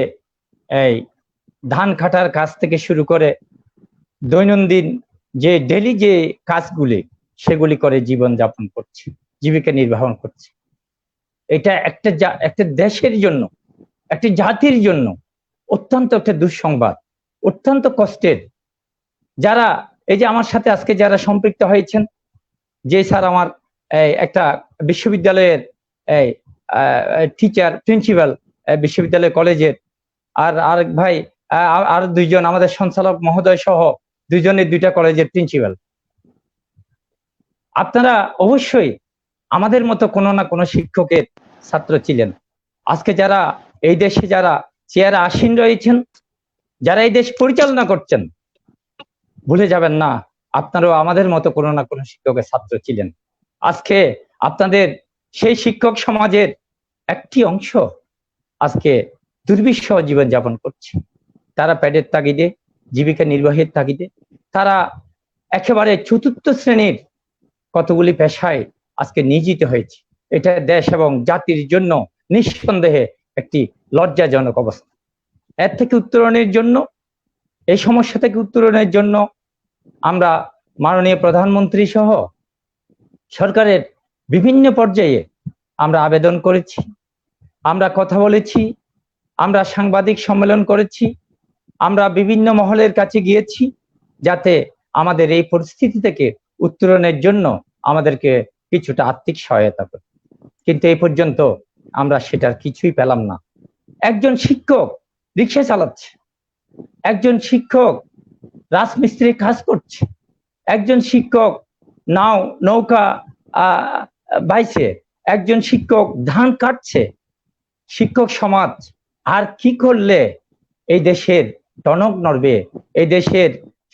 ধান কাটার কাজ থেকে শুরু করে দৈনন্দিন যে ডেলি যে কাজগুলি সেগুলি করে জীবন যাপন করছে, জীবিকা নির্বাহন করছে। এটা একটা দেশের জন্য, একটি জাতির জন্য অত্যন্ত একটা দুঃসংবাদ, অত্যন্ত কষ্টের। যারা এই যে আমার সাথে আজকে যারা সম্পৃক্ত হয়েছেন, যে স্যার আমার একটা বিশ্ববিদ্যালয়ের টিচার, প্রিন্সিপাল বিশ্ববিদ্যালয় কলেজের, আর আরেক ভাই আর দুইজন আমাদের সঞ্চালক মহোদয় সহ দুইজনের দুইটা কলেজের প্রিন্সিপাল। আপনারা অবশ্যই আমাদের মতো কোনো না কোনো শিক্ষকের ছাত্র ছিলেন। আজকে যারা এই দেশে যারা চেয়ারে আসীন রয়েছেন, যারা এই দেশ পরিচালনা করছেন, ভুলে যাবেন না আপনারাও আমাদের মতো কোনো না কোনো শিক্ষকের ছাত্র ছিলেন। আজকে আপনাদের সেই শিক্ষক সমাজের একটি অংশ আজকে দুর্বিষহ জীবনযাপন করছে। তারা পেটের তাগিদে, জীবিকা নির্বাহের তাগিদে তারা একেবারে চতুর্থ শ্রেণীর কতগুলি পেশায় আজকে নিয়োজিত হয়েছে। এটা দেশ এবং জাতির জন্য নিঃসন্দেহে একটি লজ্জাজনক অবস্থা। এর থেকে উত্তরণের জন্য, এই সমস্যা থেকে উত্তরণের জন্য আমরা মাননীয় প্রধানমন্ত্রী সহ সরকারের বিভিন্ন পর্যায়ে আমরা আবেদন করেছি, আমরা কথা বলেছি, আমরা সাংবাদিক সম্মেলন করেছি, আমরা বিভিন্ন মহলের কাছে গিয়েছি, যাতে আমাদের এই পরিস্থিতি থেকে উত্তরণের জন্য আমাদেরকে কিছুটা আর্থিক সহায়তা করে। কিন্তু এই পর্যন্ত আমরা সেটার কিছুই পেলাম না। একজন শিক্ষক রিক্সা চালাচ্ছে, একজন শিক্ষক রাজমিস্ত্রি কাজ করছে, একজন শিক্ষক নৌকা বাইছে, একজন শিক্ষক ধান কাটছে। শিক্ষক সমাজ আর কি করলে এই দেশের টনক নড়বে, এই দেশের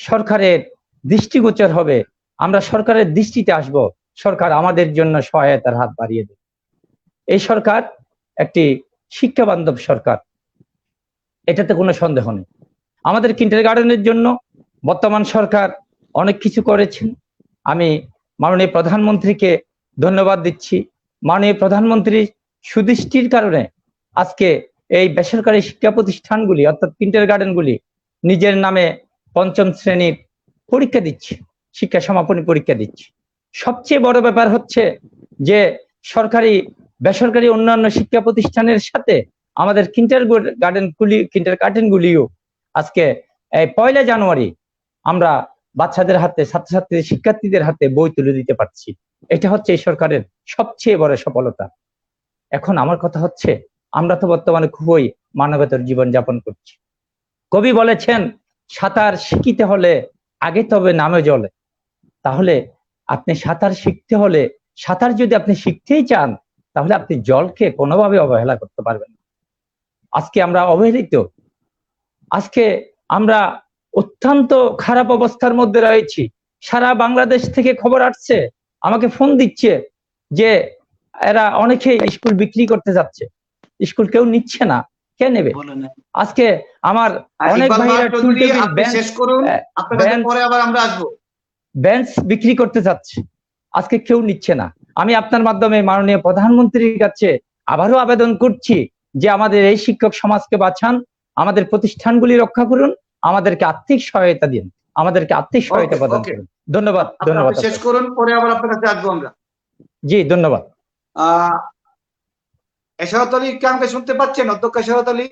সরকারের দৃষ্টিগোচর হবে, আমরা সরকারের দৃষ্টিতে আসব, সরকার আমাদের জন্য সহায়তার হাত বাড়িয়ে দেবে। এই সরকার একটি শিক্ষা বান্ধব সরকার, এটাতে কোনো সন্দেহ নেই। আমাদের কিন্ডারগার্টেনের জন্য বর্তমান সরকার অনেক কিছু করেছেন। আমি মাননীয় প্রধানমন্ত্রীকে ধন্যবাদ দিচ্ছি। মাননীয় প্রধানমন্ত্রীর সুদৃষ্টির কারণে আজকে এই বেসরকারি শিক্ষা প্রতিষ্ঠানগুলি অর্থাৎ কিন্ডারগার্টেনগুলি নিজের নামে 5ম শ্রেণীর পরীক্ষা দিচ্ছে, শিক্ষা সমাপনী পরীক্ষা দিচ্ছে। সবচেয়ে বড় ব্যাপার হচ্ছে যে সরকারি বেসরকারি অন্যান্য শিক্ষা প্রতিষ্ঠানের সাথে আমাদের কিন্ডারগার্টেনগুলিও আজকে 1 জানুয়ারি আমরা বাচ্চাদের হাতে, ছাত্রছাত্রী শিক্ষার্থীদের হাতে বই তুলে দিতে পারছি। এটা হচ্ছে এই সরকারের সবচেয়ে বড় সফলতা। এখন আমার কথা হচ্ছে, আমরা তো বর্তমানে খুবই মানবেতর জীবন যাপন করছি। কবি বলেছেন, সাঁতার শিখিতে হলে আগে তবে নামে জলে। তাহলে আপনি সাঁতার শিখতে হলে, সাঁতার যদি আপনি শিখতেই চান, তাহলে আপনি জলকে কোনোভাবে অবহেলা করতে পারবেন না। আজকে আমরা অবহেলিত, আজকে আমরা অত্যন্ত খারাপ অবস্থার মধ্যে রয়েছি। সারা বাংলাদেশ থেকে খবর আসছে, আমাকে ফোন দিচ্ছে যে এরা অনেকে স্কুল বিক্রি করতে যাচ্ছে, স্কুল কেউ নিচ্ছে না, কে নেবে? আজকে আমার অনেক ভাইরা বেঞ্চ বিক্রি করতে যাচ্ছে, আজকে কেউ নিচ্ছে না। আমি আপনার মাধ্যমে মাননীয় প্রধানমন্ত্রীর কাছে আবারও আবেদন করছি যে আমাদের এই শিক্ষক সমাজকে বাঁচান, আমাদের প্রতিষ্ঠানগুলি রক্ষা করুন, আমাদেরকে আর্থিক সহায়তা দিন, আমাদেরকে আর্থিক সহায়তা প্রদান করুন। ধন্যবাদ। ধন্যবাদ। শেষ করুন, পরে আবার আপনার কাছে আসবো আমরা। জি ধন্যবাদ। এশারত আলী কে আমাকে শুনতে পাচ্ছেন? অধ্যক্ষ এশারত আলী,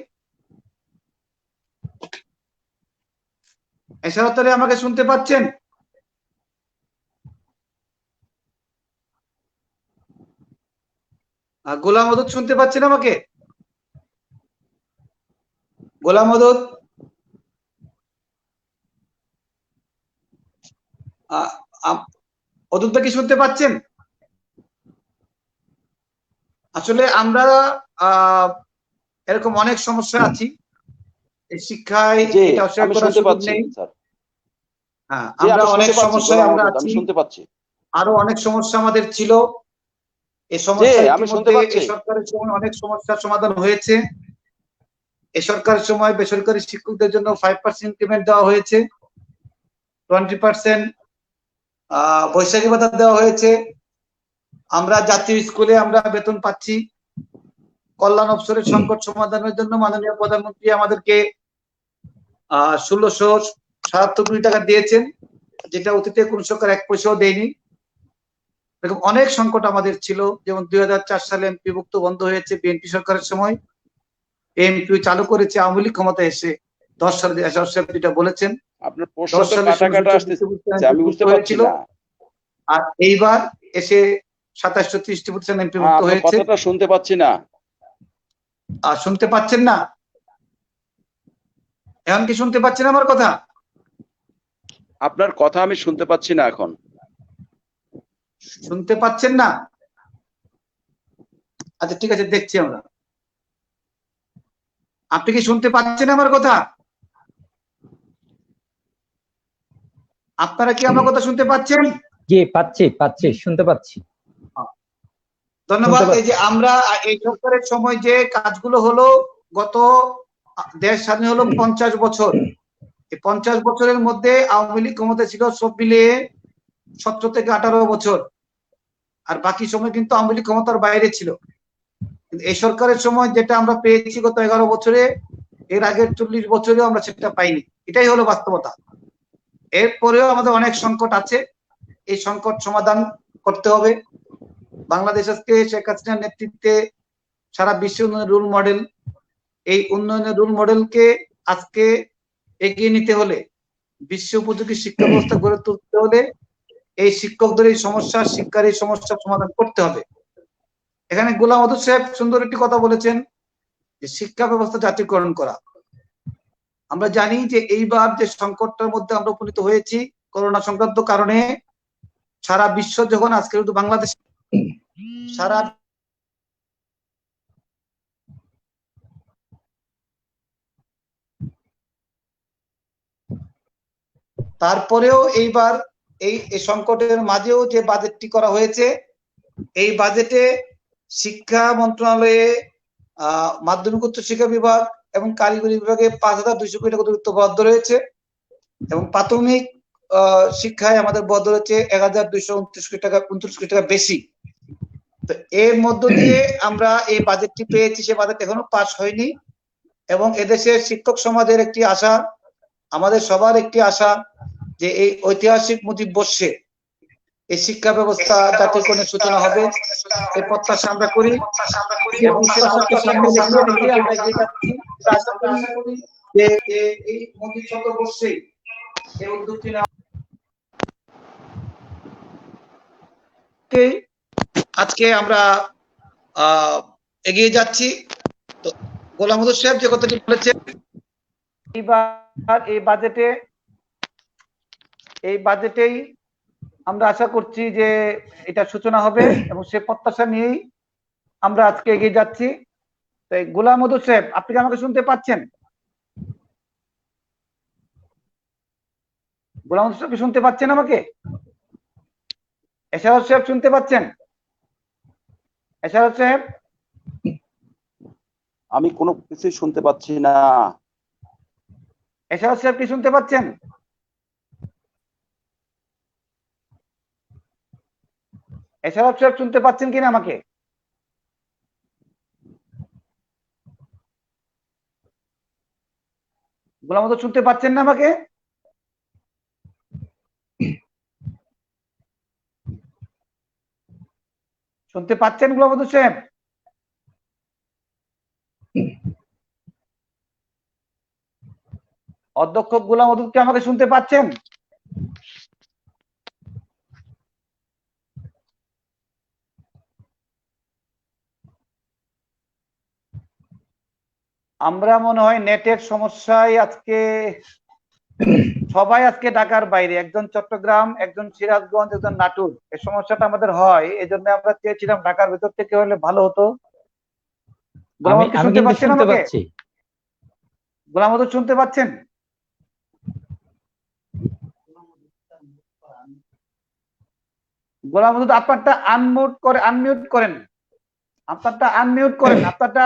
এশারত আলী আমাকে শুনতে পাচ্ছেন? গোলাম মদুদ শুনতে পাচ্ছেন আমাকে? গোলাম মদুদ, অদূত কি শুনতে পাচ্ছেন? আসলে আমরা এরকম অনেক সমস্যা আছি এই শিক্ষায়, আমরা অনেক সমস্যায় আমরা আছি, আরো অনেক সমস্যা আমাদের ছিল। এই সমস্যা এই সরকারের সময় অনেক সমস্যার সমাধান হয়েছে। এই সরকারের সময় বেসরকারি শিক্ষকদের জন্য 5% ইনক্রিমেন্ট দেওয়া হয়েছে, 20% বৈশাখী ভাতা দেওয়া হয়েছে। আমরা জাতীয় স্কুলে আমরা বেতন পাচ্ছি। কল্যাণ অফিসের সংকট সমাধানের জন্য মাননীয় প্রধানমন্ত্রী আমাদেরকে 1677 কোটি টাকা দিয়েছেন, যেটা অতীতে কোন সরকার 1 পয়সাও দেয়নি। এরকম অনেক সংকট আমাদের ছিল। যেমন 2004 সালে এমপিভুক্ত বন্ধ হয়েছে বিএনপি সরকারের সময়, এমপি চালু করেছে আওয়ামী লীগ ক্ষমতায় এসে 10 সালে। এশারত সাহেব যেটা বলেছেন, আপনার প্রশ্নটা কাটাকাটা আসছে, আমি বুঝতে পারছি না। আর এইবার এসে 2730টি প্রতিষ্ঠান এমপিভুক্ত হয়েছে। কথাটা শুনতে পাচ্ছি না। আর শুনতে পাচ্ছেন না? এখন কি শুনতে পাচ্ছেন আমার কথা? আপনার কথা আমি শুনতে পাচ্ছি না। এখন শুনতে পাচ্ছেন না? আচ্ছা ঠিক আছে, দেখছি আমরা। আপনি কি শুনতে পাচ্ছেন আমার কথা? আপনারা কি আমার কথা শুনতে পাচ্ছেন? জি পাচ্ছি, শুনতে পাচ্ছি। ধন্যবাদ। এই যে আমরা এই সরকারের সময় যে কাজগুলো হলো, গত দেশ স্বাধীন হলো 50 বছর। এই 50 বছরের মধ্যে আওয়ামী লীগ ক্ষমতা ছিল সব মিলিয়ে 17 থেকে 18 বছর, আর বাকি সময় কিন্তু আওয়ামী লীগ ক্ষমতার বাইরে ছিল। কিন্তু এই সরকারের সময় যেটা আমরা পেয়েছি গত 11 বছরে, এর আগের 40 বছরেও আমরা সেটা পাইনি। এটাই হলো বাস্তবতা। এরপরেও আমাদের অনেক সংকট আছে, এই সংকট সমাধান করতে হবে। বাংলাদেশ আজকে শেখ হাসিনার নেতৃত্বে সারা বিশ্ব উন্নয়নের রোল মডেল। এই উন্নয়নের রোল মডেলকে আজকে এগিয়ে নিতে হলে, বিশ্ব উপযোগী শিক্ষা ব্যবস্থা গড়ে তুলতে হলে এই শিক্ষকদের এই সমস্যা, শিক্ষার এই সমস্যা সমাধান করতে হবে। এখানে গোলাম মাদুদ সাহেব সুন্দর একটি কথা বলেছেন যে শিক্ষা ব্যবস্থা জাতীয়করণ করা। আমরা জানি যে এইবার যে সংকটটার মধ্যে আমরা উপনীত হয়েছি করোনা সংক্রান্ত কারণে, সারা বিশ্ব যখন আজকে শুধু বাংলাদেশ, সারা তারপরেও এইবার এই সংকটের মাঝেও যে বাজেটটি করা হয়েছে, এই বাজেটে শিক্ষা মন্ত্রণালয়ে মাধ্যমিক উচ্চ শিক্ষা বিভাগ এবং কারিগরি বিভাগে 5,200 কোটি টাকা অতিরিক্ত বরাদ্দ রয়েছে এবং প্রাথমিক শিক্ষায় আমাদের বরাদ্দ রয়েছে 1,229 কোটি টাকা, 29 কোটি টাকা বেশি। তো এর মধ্য দিয়ে আমরা এই বাজেটটি পেয়েছি, সে বাজেট এখনো পাস হয়নি এবং এদেশের শিক্ষক সমাজের একটি আশা, আমাদের সবার একটি আশা যে এই ঐতিহাসিক মুজিব বর্ষে এই শিক্ষা ব্যবস্থা জাতীয়করণের সূচনা হবে, এই প্রত্যাশা আমরা করি এবং সে প্রত্যাশা সামনে রেখে আমরা এগিয়ে যাচ্ছি। আশা করি যে এই মুজিব শতবর্ষে এই উদ্যোগটি আজকে আমরা এগিয়ে যাচ্ছি। তো গোলাম মাদুদ সাহেব যে কথাটি বলেছেন, এইবার এই বাজেটেই আমরা আশা করছি যে এটা সূচনা হবে এবং সে প্রত্যাশা নিয়েই আমরা আজকে এগিয়ে যাচ্ছি। তাই গোলাম মাদুদ সাহেব, আপনি কি আমাকে শুনতে পাচ্ছেন? গোলাম মাদুদ সাহেব শুনতে পাচ্ছেন আমাকে? এশারত সাহেব শুনতে পাচ্ছেন? এশারত সাহেব? আমি কোনো কিছুই শুনতে পাচ্ছি না। এশারত সাহেব কি শুনতে পাচ্ছেন? এশারত সাহেব শুনতে পাচ্ছেন কিনা আমাকে? গোলাম মাদুদ শুনতে পাচ্ছেন না আমাকে? শুনতে পাচ্ছেন গোলাম মাদুদ সাহেব? অধ্যক্ষ গোলাম মাদুদ কি আমাকে শুনতে পাচ্ছেন? আমরা মনে হয় নেটের সমস্যায় আজকে সবাই আজকে ঢাকার বাইরে, একজন চট্টগ্রাম, একজন সিরাজগঞ্জ, একজন নাটোর, এই সমস্যাটা আমাদের হয়। এই জন্য আমরা চেয়েছিলাম ঢাকার ভিতর থেকে হলে ভালো হতো। গোলাম মাদুদ শুনতে পাচ্ছেন আমাকে? গোলাম মাদুদ শুনতে পাচ্ছেন? গোলাম মাদুদ আপনারটা আনমিউট করেন, আপনারটা আনমিউট করেন, আপনারটা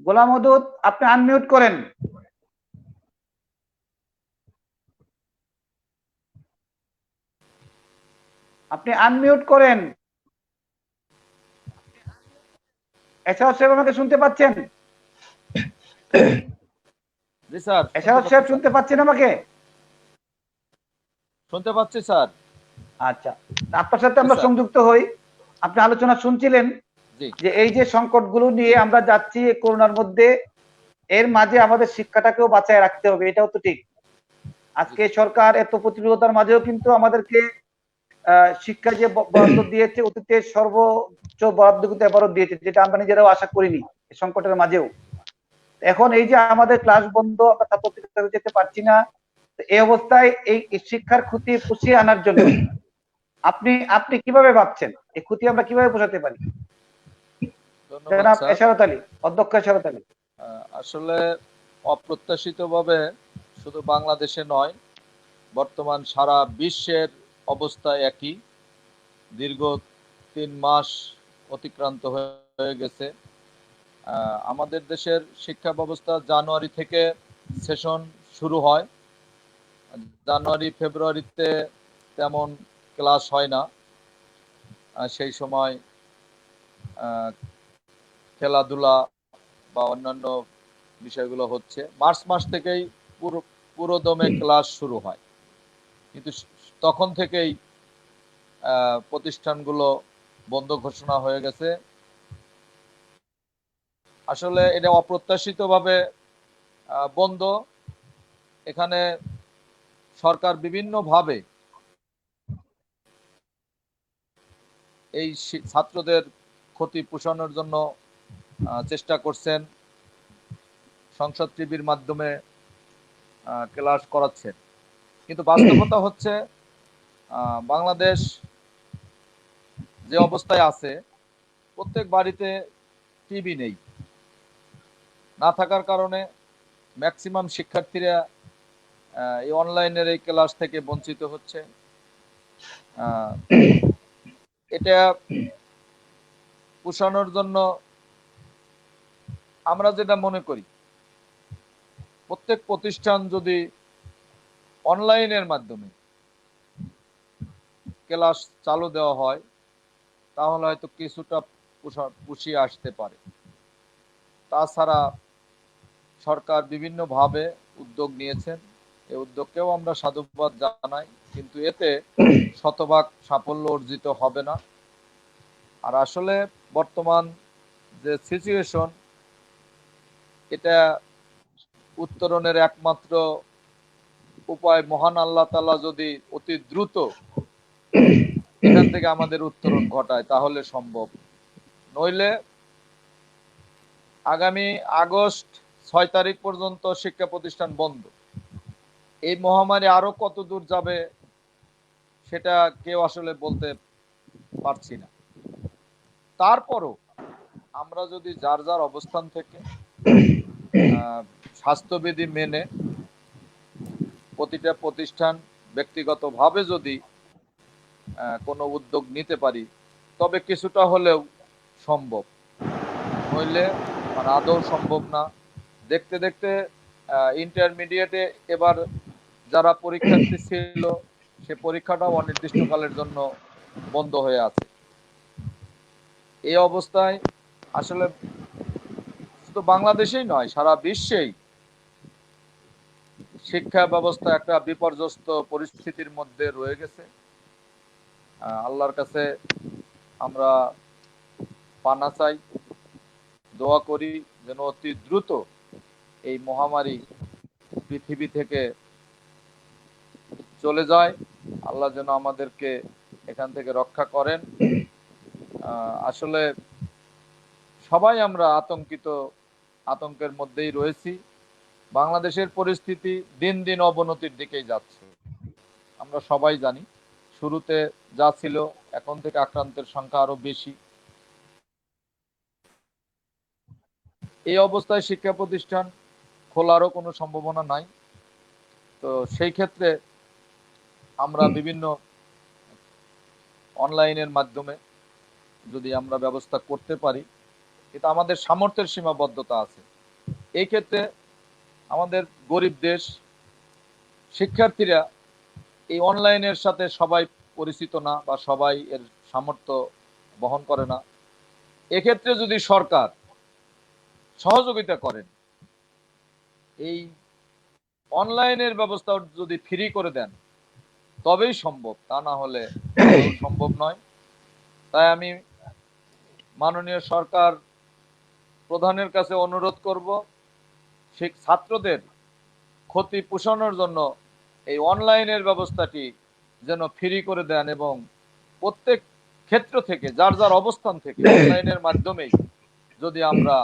গোলাম মাদুদ আপনি আনমিউট করেন। আপনি আনমিউট করেন। এশারত সাহেব আমাকে শুনতে পাচ্ছেন? জি স্যার। এশারত সাহেব শুনতে পাচ্ছেন আমাকে? শুনতে পাচ্ছি স্যার। আচ্ছা, আপনার সাথে আমরা সংযুক্ত হই। আপনি আলোচনা শুনছিলেন যে এই যে সংকটগুলো নিয়ে আমরা যাচ্ছি করোনার মধ্যে, এর মাঝে আমাদের শিক্ষাটাকেও বাঁচায় রাখতে হবে, এটাও তো ঠিক। আজকে সরকার এত প্রতিকূলতার মাঝেও কিন্তু আমাদেরকে শিক্ষা যে বরাদ্দ দিয়েছে, অতীতে সর্বোচ্চ বরাদ্দ কিন্তু এবারও দিয়েছে, যেটা আমরা নিজেরাও আশা করিনি এই সংকটের মাঝেও। এখন এই যে আমাদের ক্লাস বন্ধ, আমরা ছাত্রছাত্রীদের যেতে পারছি না, এই অবস্থায় এই শিক্ষার ক্ষতি পুষিয়ে আনার জন্য আপনি কিভাবে ভাবছেন এই ক্ষতি আমরা কিভাবে পোষাতে পারি? জনাব এশারত আলী, অধ্যক্ষ এশারত আলী। আসলে অপ্রত্যাশিতভাবে শুধু বাংলাদেশে নয়, বর্তমান সারা বিশ্বের অবস্থা একই। দীর্ঘ 3 মাস অতিক্রান্ত হয়ে গেছে। আমাদের দেশের শিক্ষা ব্যবস্থা জানুয়ারি থেকে সেশন শুরু হয়। জানুয়ারি ফেব্রুয়ারিতে তেমন ক্লাস হয় না, সেই সময় খেলাধুলা বা অন্যান্য বিষয়গুলো হচ্ছে। মার্চ মাস থেকেই পুরো দমে ক্লাস শুরু হয়। কিন্তু তখন থেকেই প্রতিষ্ঠানগুলো বন্ধ ঘোষণা হয়ে গেছে। আসলে এটা অপ্রত্যাশিতভাবে বন্ধ। এখানে সরকার বিভিন্নভাবে এই ছাত্রদের ক্ষতি পোষণের জন্য চেষ্টা করছেন, সংসদ টিভির মাধ্যমে ক্লাস করাচ্ছেন। কিন্তু বাস্তবতা হচ্ছে বাংলাদেশ যে অবস্থায় আছে, প্রত্যেক বাড়িতে টিভি নেই। না থাকার কারণে ম্যাক্সিমাম শিক্ষার্থীরা এই অনলাইনের এই ক্লাস থেকে বঞ্চিত হচ্ছে। এটা পোষানোর জন্য আমরা যেটা মনে করি, প্রত্যেক প্রতিষ্ঠান যদি অনলাইনের মাধ্যমে ক্লাস চালু দেওয়া হয়, তাহলে হয়তো কিছুটা পুষিয়ে আসতে পারে। তাছাড়া সরকার বিভিন্নভাবে উদ্যোগ নিয়েছেন, এই উদ্যোগকেও আমরা সাধুবাদ জানাই, কিন্তু এতে শতভাগ সাফল্য অর্জিত হবে না। আর আসলে বর্তমান যে সিচুয়েশন, এটা উত্তরণের একমাত্র উপায় মহান আল্লাহ তাআলা যদি অতি দ্রুত এখান থেকে আমাদের উত্তরণ ঘটায়, তাহলে সম্ভব। নইলে আগামী আগস্ট 6 তারিখ পর্যন্ত শিক্ষা প্রতিষ্ঠান বন্ধ। এই মহামারী আরো কত দূর যাবে সেটা কেউ আসলে বলতে পারছি না। তারপরও আমরা যদি যার যার অবস্থান থেকে স্বাস্থ্যবিধি মেনে প্রতিটা প্রতিষ্ঠান ব্যক্তিগতভাবে যদি কোনো উদ্যোগ নিতে পারি, তবে কিছুটা হলেও সম্ভব। নইলে আর আদৌ সম্ভব না। দেখতে দেখতে ইন্টারমিডিয়েটে এবার যারা পরীক্ষার্থী ছিল, সে পরীক্ষাটাও অনির্দিষ্টকালের জন্য বন্ধ হয়ে আছে। এই অবস্থায় আসলে শুধু বাংলাদেশেই নয়, সারা বিশ্বেই শিক্ষা ব্যবস্থা একটা বিপর্যস্ত পরিস্থিতির মধ্যে রয়ে গেছে। আল্লাহর কাছে আমরা পানা চাই, দোয়া করি যেন অতি দ্রুত এই মহামারী পৃথিবী থেকে চলে যায়। আল্লাহ যেন আমাদেরকে এখান থেকে রক্ষা করেন। আসলে সবাই আমরা আতঙ্কের মধ্যেই রয়েছি। বাংলাদেশের পরিস্থিতি দিন দিন অবনতির দিকেই যাচ্ছে, আমরা সবাই জানি। শুরুতে যা ছিল, এখন থেকে আক্রান্তের সংখ্যা আরো বেশি। এই অবস্থায় শিক্ষা প্রতিষ্ঠান খোলারও কোনো সম্ভাবনা নাই। তো সেই ক্ষেত্রে আমরা বিভিন্ন অনলাইনের মাধ্যমে যদি আমরা ব্যবস্থা করতে পারি, কিন্তু আমাদের সামর্থ্যের সীমাবদ্ধতা আছে। এই ক্ষেত্রে আমাদের গরিব দেশ, শিক্ষার্থীরা এই অনলাইনের সাথে সবাই পরিচিত না, বা সবাই এর সামর্থ্য বহন করে না। এক্ষেত্রে যদি সরকার সহযোগিতা করেন, এই অনলাইনের ব্যবস্থা যদি ফ্রি করে দেন, তবেই সম্ভব, তা না হলে সম্ভব নয়। তাই আমি মাননীয় সরকার প্রধানের কাছে অনুরোধ করব, ছাত্রদের ক্ষতি পোষণের জন্য এই অনলাইনের ব্যবস্থাটি যেন ফ্রি করে দেন, এবং প্রত্যেক ক্ষেত্র থেকে যার যার অবস্থান থেকে অনলাইনের মাধ্যমেই যদি আমরা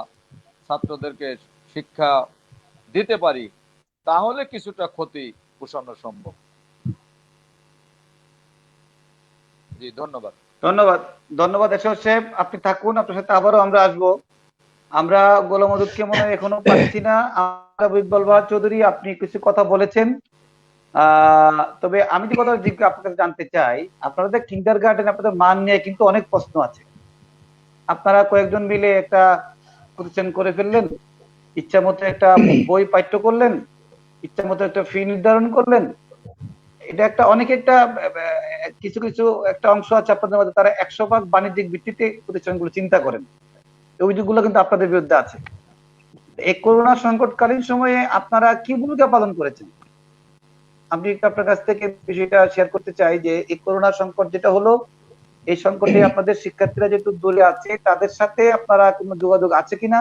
ছাত্রদেরকে শিক্ষা দিতে পারি, তাহলে কিছুটা ক্ষতি পোষানো সম্ভব। জি, ধন্যবাদ। ধন্যবাদ। ধন্যবাদ এরশাদ সাহেব, আপনি থাকুন, আপনার সাথে আবারও আমরা আসবো। আমরা গোলাম মদুদকে মনে হয় এখনো পাচ্ছি না। ইকবাল বাহার চৌধুরী, আপনি কিছু কথা বলেছেন, তবে আমি যে কথা আপনার কাছে জানতে চাই, আপনাদের কিন্ডারগার্টেন, আপনাদের মান নিয়ে কিন্তু অনেক প্রশ্ন আছে। আপনারা কয়েকজন মিলে একটা প্রতিষ্ঠান করে ফেললেন, ইচ্ছা মতো একটা বই পাঠ্য করলেন, ইচ্ছা মতো একটা ফি নির্ধারণ করলেন। এটা একটা অনেক একটা কিছু কিছু একটা অংশ আছে আপনাদের মধ্যে, তারা 100% বাণিজ্যিক ভিত্তিতে প্রতিষ্ঠানগুলো চিন্তা করেন। অভিযোগগুলো কিন্তু আপনাদের বিরুদ্ধে আছে। এই করোনা সংকটকালীন সময়ে আপনারা কি ভূমিকা পালন করেছেন? আমি একটু আপনার কাছ থেকে বিষয়টা শেয়ার করতে চাই যে এই করোনা সংকট যেটা হলো, এই সংকটে আপনাদের শিক্ষার্থীরা যেহেতু দূরে আছে, তাদের সাথে আপনারা কোনো যোগাযোগ আছে কিনা,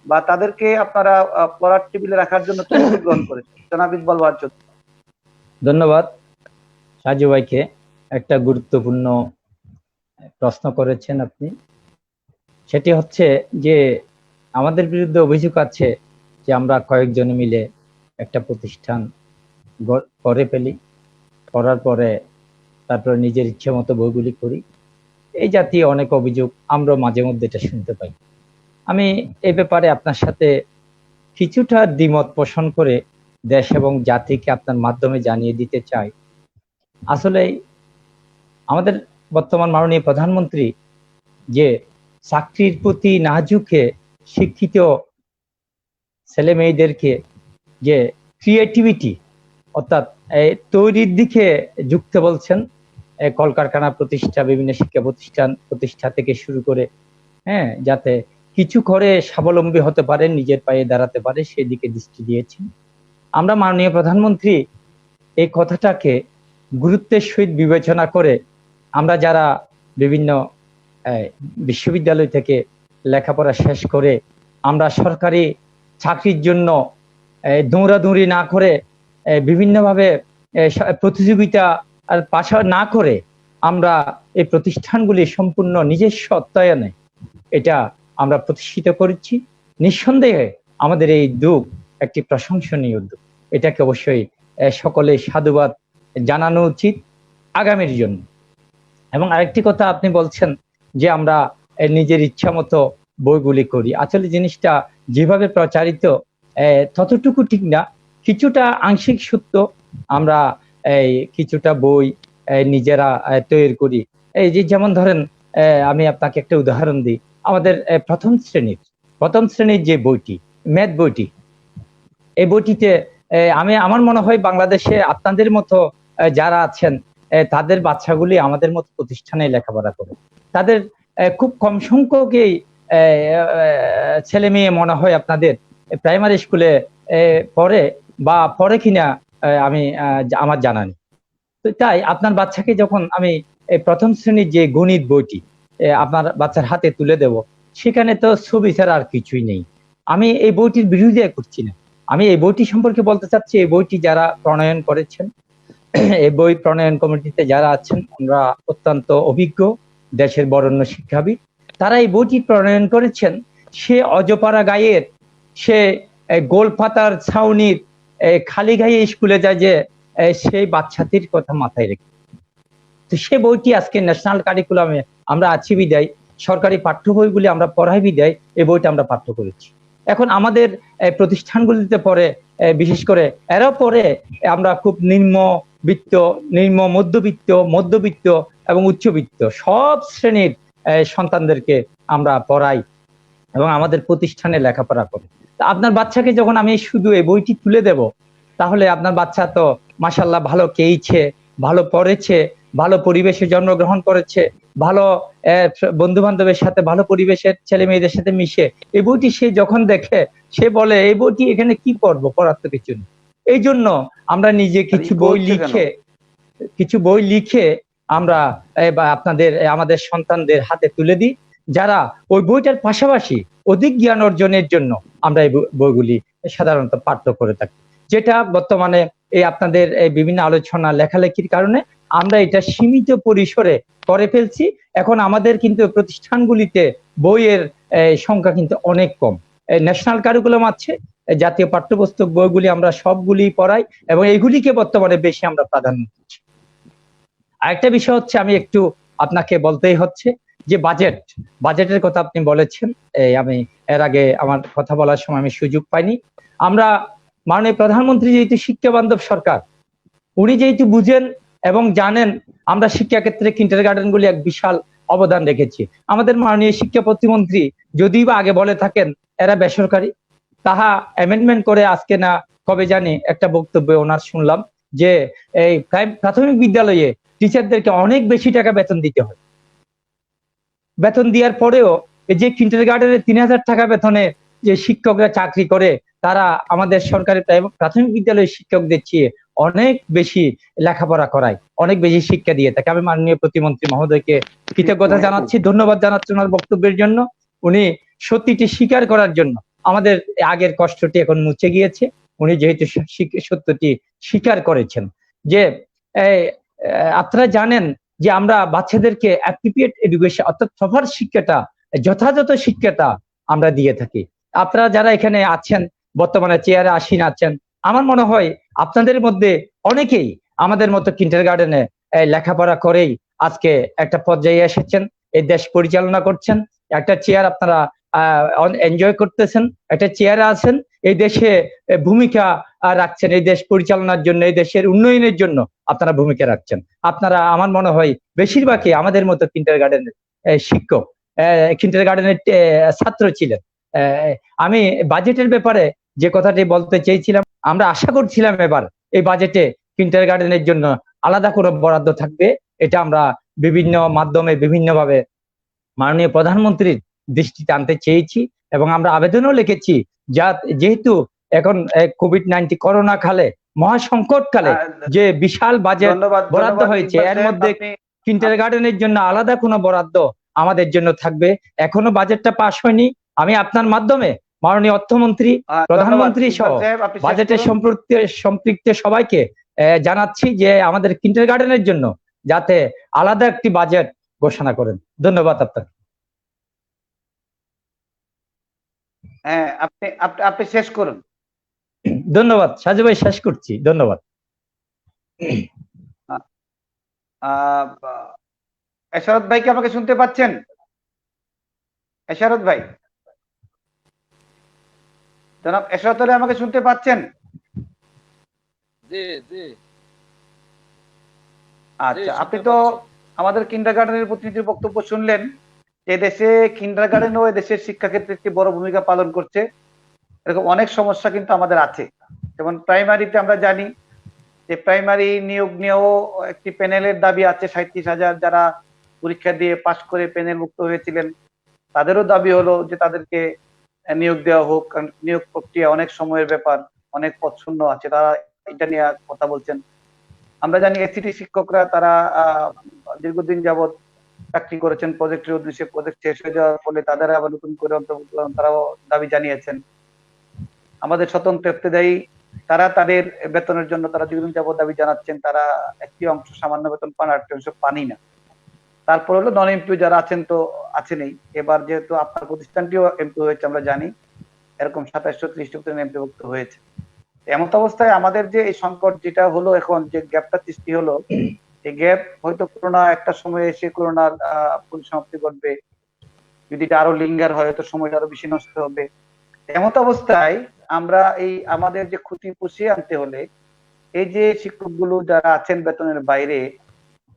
বা তাদেরকে আপনারা পড়ার টেবিলে রাখার জন্য কি উদ্যোগ গ্রহণ করেছেন? জনাব ইকবাল ওয়াজ চৌধুরী। ধন্যবাদ সাজু ভাইকে, একটা গুরুত্বপূর্ণ প্রশ্ন করেছেন আপনি। সেটি হচ্ছে যে আমাদের বিরুদ্ধে অভিযোগ আছে যে আমরা কয়েকজনে মিলে একটা প্রতিষ্ঠান করে ফেলি, করার পরে তারপরে নিজের ইচ্ছে মতো বইগুলি করি, এই জাতীয় অনেক অভিযোগ আমরা মাঝে মধ্যে এটা শুনতে পাই। আমি এই ব্যাপারে আপনার সাথে কিছুটা দ্বিমত পোষণ করে দেশ এবং জাতিকে আপনার মাধ্যমে জানিয়ে দিতে চাই। আসলে আমাদের বর্তমান মাননীয় প্রধানমন্ত্রী যে চাকরির প্রতি না ঝুঁকে শিক্ষিত ছেলে মেয়েদেরকে যে ক্রিয়েটিভিটি অর্থাৎ তৈরির দিকে যুক্ত বলছেন, কলকারখানা প্রতিষ্ঠা, বিভিন্ন শিক্ষা প্রতিষ্ঠা থেকে শুরু করে, যাতে কিছু করে স্বাবলম্বী হতে পারে, নিজের পায়ে দাঁড়াতে পারে, সেদিকে দৃষ্টি দিয়েছেন। আমরা মাননীয় প্রধানমন্ত্রী এই কথাটাকে গুরুত্বের সহিত বিবেচনা করে আমরা যারা বিভিন্ন বিশ্ববিদ্যালয় থেকে লেখাপড়া শেষ করে আমরা সরকারি চাকরির জন্য দৌড়াদৌড়ি না করে, বিভিন্নভাবে প্রতিযোগিতা পাশা না করে আমরা এই প্রতিষ্ঠানগুলি সম্পূর্ণ নিজস্ব অর্থায়নে এটা আমরা প্রতিষ্ঠিত করেছি। নিঃসন্দেহে আমাদের এই উদ্যোগ একটি প্রশংসনীয় উদ্যোগ, এটাকে অবশ্যই সকলে সাধুবাদ জানানো উচিত আগামীর জন্য। এবং আরেকটি কথা আপনি বলছেন যে আমরা নিজের ইচ্ছা মতো বইগুলি করি, আসলে জিনিসটা যেভাবে প্রচারিত ততটুকু ঠিক না, কিছুটা আংশিক সত্য। আমরা কিছুটা বই নিজেরা তৈরি করি। এই যে যেমন ধরেন, আমি আপনাকে একটা উদাহরণ দিই। আমাদের প্রথম শ্রেণীর যে বইটি, ম্যাথ বইটি, এই বইটিতে আমার মনে হয় বাংলাদেশে আপনাদের মতো যারা আছেন তাদের বাচ্চাগুলি আমাদের মতো প্রতিষ্ঠানে লেখাপড়া করে, তাদের খুব কম সংখ্যকই ছেলে মেয়ে মনে হয় আপনাদের প্রাইমারি স্কুলে পড়ে বা পড়ে কিনা আমি আমার জানা নেই। তো তাই আপনার বাচ্চাকে যখন আমি প্রথম শ্রেণীর যে গণিত বইটি আপনার বাচ্চার হাতে তুলে দেব, সেখানে তো ছবি ছাড়া আর কিছুই নেই। আমি এই বইটির বিরোধিতা করছি না, আমি এই বইটি সম্পর্কে বলতে চাচ্ছি, এই বইটি যারা প্রণয়ন করেছেন, এই বই প্রণয়ন কমিটিতে যারা আছেন, আমরা অত্যন্ত অভিজ্ঞ দেশের বরেণ্য শিক্ষাবিদ, তারা এই বইটি প্রণয়ন করেছেন। সে অজপাড়া গায়ের, সে গোলপাতার ছাউনির খালি গায়ে স্কুলে যায় যে সেই বাচ্চাটির কথা মাথায় রেখে। তো সে বইটি আজকে ন্যাশনাল কারিকুলামে আমরা আছি বিদায়, সরকারি পাঠ্য বইগুলি আমরা পড়াই বিদায় এই বইটা আমরা পাঠ্য করেছি। এখন আমাদের প্রতিষ্ঠানগুলিতে পড়ে, বিশেষ করে এরাও পড়ে, আমরা খুব নিম্ন মধ্যবিত্ত এবং উচ্চবিত্ত সব শ্রেণীর সন্তানদেরকে আমরা পড়াই এবং আমাদের প্রতিষ্ঠানে লেখাপড়া করে। আপনার বাচ্চাকে যখন আমি শুধু এই বইটি তুলে দেব, তাহলে আপনার বাচ্চা তো মাশাআল্লাহ ভালো খেয়েছে, ভালো পড়েছে, ভালো পরিবেশে জন্মগ্রহণ করেছে, ভালো বন্ধু বান্ধবের সাথে, ভালো পরিবেশের ছেলে মেয়েদের সাথে মিশে এই বইটি সে যখন দেখে, সে বলে এই বইটি এখানে কি পড়বো, পড়ার তো কিছু নেই। এই জন্য আমরা নিজে কিছু বই লিখে আমরা আমাদের সন্তানদের হাতে তুলে দিই, যারা ওই বইটার পাশাপাশি অধিক জ্ঞান অর্জনের জন্য আমরা এই বইগুলি সাধারণত পাঠ্য করে থাকি, যেটা বর্তমানে এই আপনাদের বিভিন্ন আলোচনা লেখালেখির কারণে আমরা এটা সীমিত পরিসরে করে ফেলছি। এখন আমাদের কিন্তু প্রতিষ্ঠানগুলিতে বইয়ের সংখ্যা কিন্তু অনেক কম। ন্যাশনাল কারিকুলাম আছে, জাতীয় পাঠ্যপুস্তক বইগুলি আমরা সবগুলি পড়াই এবং এগুলিকে বর্তমানে বেশি আমরা প্রাধান্য দিচ্ছি। আরেকটা বিষয় হচ্ছে, আমি একটু আপনাকে বলতেই হচ্ছে যে বাজেটের কথা আপনি বলেছেন। আমি এর আগে আমার কথা বলার সময় আমি সুযোগ পাইনি। আমরা মাননীয় প্রধানমন্ত্রী যেহেতু শিক্ষা বান্ধব সরকার, উনি যেহেতু বুঝেন এবং জানেন আমরা শিক্ষা ক্ষেত্রে কিন্ডারগার্টেনগুলি এক বিশাল অবদান রেখেছি। আমাদের মাননীয় শিক্ষা প্রতিমন্ত্রী যদিও বা আগে বলে থাকেন এরা বেসরকারি, তাহা অ্যামেন্ডমেন্ট করে আজকে না কবে জানি একটা বক্তব্যে ওনার শুনলাম যে এই প্রাথমিক বিদ্যালয়ে টিচারদেরকে অনেক বেশি টাকা বেতন দিতে হয়। বেতন দেওয়ার পরেও এই যে কিন্ডারগার্টেনে 3000 টাকা বেতনে যে শিক্ষকরা চাকরি করে, তারা আমাদের সরকারি প্রাথমিক বিদ্যালয়ের শিক্ষকদের চেয়ে অনেক বেশি লেখাপড়া করায়, অনেক বেশি শিক্ষা দিয়ে থাকে। আমি মাননীয় প্রতিমন্ত্রী মহোদয়কে কৃতজ্ঞতা জানাচ্ছি, ধন্যবাদ জানাচ্ছি ওনার বক্তব্যের জন্য। উনি সত্যিটি স্বীকার করার জন্য, আমাদের আগের কষ্টটি এখন মুছে গিয়েছে। উনি যেহেতু সত্যটি স্বীকার করেছেন যে আপনারা জানেন যে আমরা বাচ্চাদেরকে অ্যাপ্রোপ্রিয়েট এডুকেশন অর্থাৎ প্রপার শিক্ষাটা, যথাযথ শিক্ষাটা আমরা দিয়ে থাকি। আপনারা যারা এখানে আছেন, বর্তমানে চেয়ারে আসীন আছেন, আমার মনে হয় আপনাদের মধ্যে অনেকেই আমাদের মতো কিন্ডারগার্টেনে লেখাপড়া করেই আজকে একটা পর্যায়ে এসেছেন, এই দেশ পরিচালনা করছেন, একটা চেয়ার আপনারা এনজয় করতেছেন, একটা চেয়ারে আছেন, এই দেশে ভূমিকা রাখছেন, এই দেশ পরিচালনার জন্য, এই দেশের উন্নয়নের জন্য আপনারা ভূমিকা রাখছেন। আপনারা আমার মনে হয় বেশিরভাগই আমাদের মতো কিন্ডারগার্টেনের শিক্ষক, কিন্ডারগার্টেনের ছাত্র ছিলেন। আমি বাজেটের ব্যাপারে যে কথাটি বলতে চেয়েছিলাম, আমরা আশা করছিলাম এবার এই বাজেটে কিন্ডারগার্টেনের জন্য আলাদা করে বরাদ্দ থাকবে। এটা আমরা বিভিন্ন মাধ্যমে বিভিন্নভাবে মাননীয় প্রধানমন্ত্রীর দৃষ্টিতে আনতে চেয়েছি এবং আমরা আবেদনও লিখেছি, যেহেতু এখন কোভিড-19 করোনা কালে, মহাসংকট কালে যে বিশাল বাজেট বরাদ্দ হয়েছে, এর মধ্যে কিন্ডারগার্টেনের জন্য আলাদা কোনো বরাদ্দ আমাদের জন্য থাকবে। এখনো বাজেটটা পাস হয়নি। আমি আপনার মাধ্যমে মাননীয় অর্থমন্ত্রী, প্রধানমন্ত্রী সহ বাজেটের সম্পৃক্ত সবাইকে জানাচ্ছি যে আমাদের কিন্ডারগার্টেনের জন্য যাতে আলাদা একটি বাজেট ঘোষণা করেন। ধন্যবাদ আপনাকে। হ্যাঁ, আপনি শেষ করুন। ধন্যবাদ সাজু ভাই, শেষ করছি। ধন্যবাদ। এশারত ভাই কি আমাকে শুনতে পাচ্ছেন? এশারত ভাই, জনাব এশারত আলী আমাকে শুনতে পাচ্ছেন? জি জি। আচ্ছা, আপনি তো আমাদের কিন্ডারগার্টেনের প্রতিনিধির বক্তব্য শুনলেন। এদেশে কিন্ডারগার্টেন ও এদেশের শিক্ষাক্ষেত্রে একটি বড় ভূমিকা পালন করছে। এরকম অনেক সমস্যা কিন্তু আমাদের আছে। যেমন প্রাইমারিতে আমরা জানি যে প্রাইমারি নিয়োগ নিয়েও একটি প্যানেলের দাবি আছে। 37,000 যারা পরীক্ষা দিয়ে পাশ করে প্যানেল মুক্ত হয়েছিলেন, তাদেরও দাবি হলো যে তাদেরকে নিয়োগ দেওয়া হোক, কারণ নিয়োগ প্রক্রিয়া অনেক সময়ের ব্যাপার, অনেক পদ শূন্য আছে, তারা এটা নিয়ে কথা বলছেন। আমরা জানি এসিটি শিক্ষকরা তারা দীর্ঘদিন যাবৎ চাকরি করেছেন প্রজেক্টের উদ্দেশ্যে, প্রজেক্ট শেষ হয়ে যাওয়ার ফলে তাদের আবার নতুন করে অন্তর্ভুক্ত তারাও দাবি জানিয়েছেন। আমাদের স্বতন্ত্র ইফতেদায়ী তারা তাদের বেতনের জন্য তারা দীর্ঘদিন যাবৎ দাবি জানাচ্ছেন, তারা একটি অংশ সামান্য বেতন পান, আরেকটি অংশ পানি না। তারপর হলো নন এমপিও যারা আছেন তো আছেনই। এবার যেহেতু আপনার প্রতিষ্ঠানটিও এমপি হয়েছে, আমরা জানি এরকম 27-30 এমপিভুক্ত হয়েছে। এমত অবস্থায় আমাদের যে এই সংকট যেটা হলো, এখন যে গ্যাপটা সৃষ্টি হলো, এই গ্যাপ হয়তো করোনা একটা সময় এসে করোনার পরিসমাপ্তি ঘটবে। যদি এটা আরো লিঙ্গার হয় তো সময়টা আরো বেশি নষ্ট হবে। এমত অবস্থায় আমরা এই আমাদের যে ক্ষতি পুষিয়ে আনতে হলে এই যে শিক্ষকগুলো যারা আছেন বেতনের বাইরে,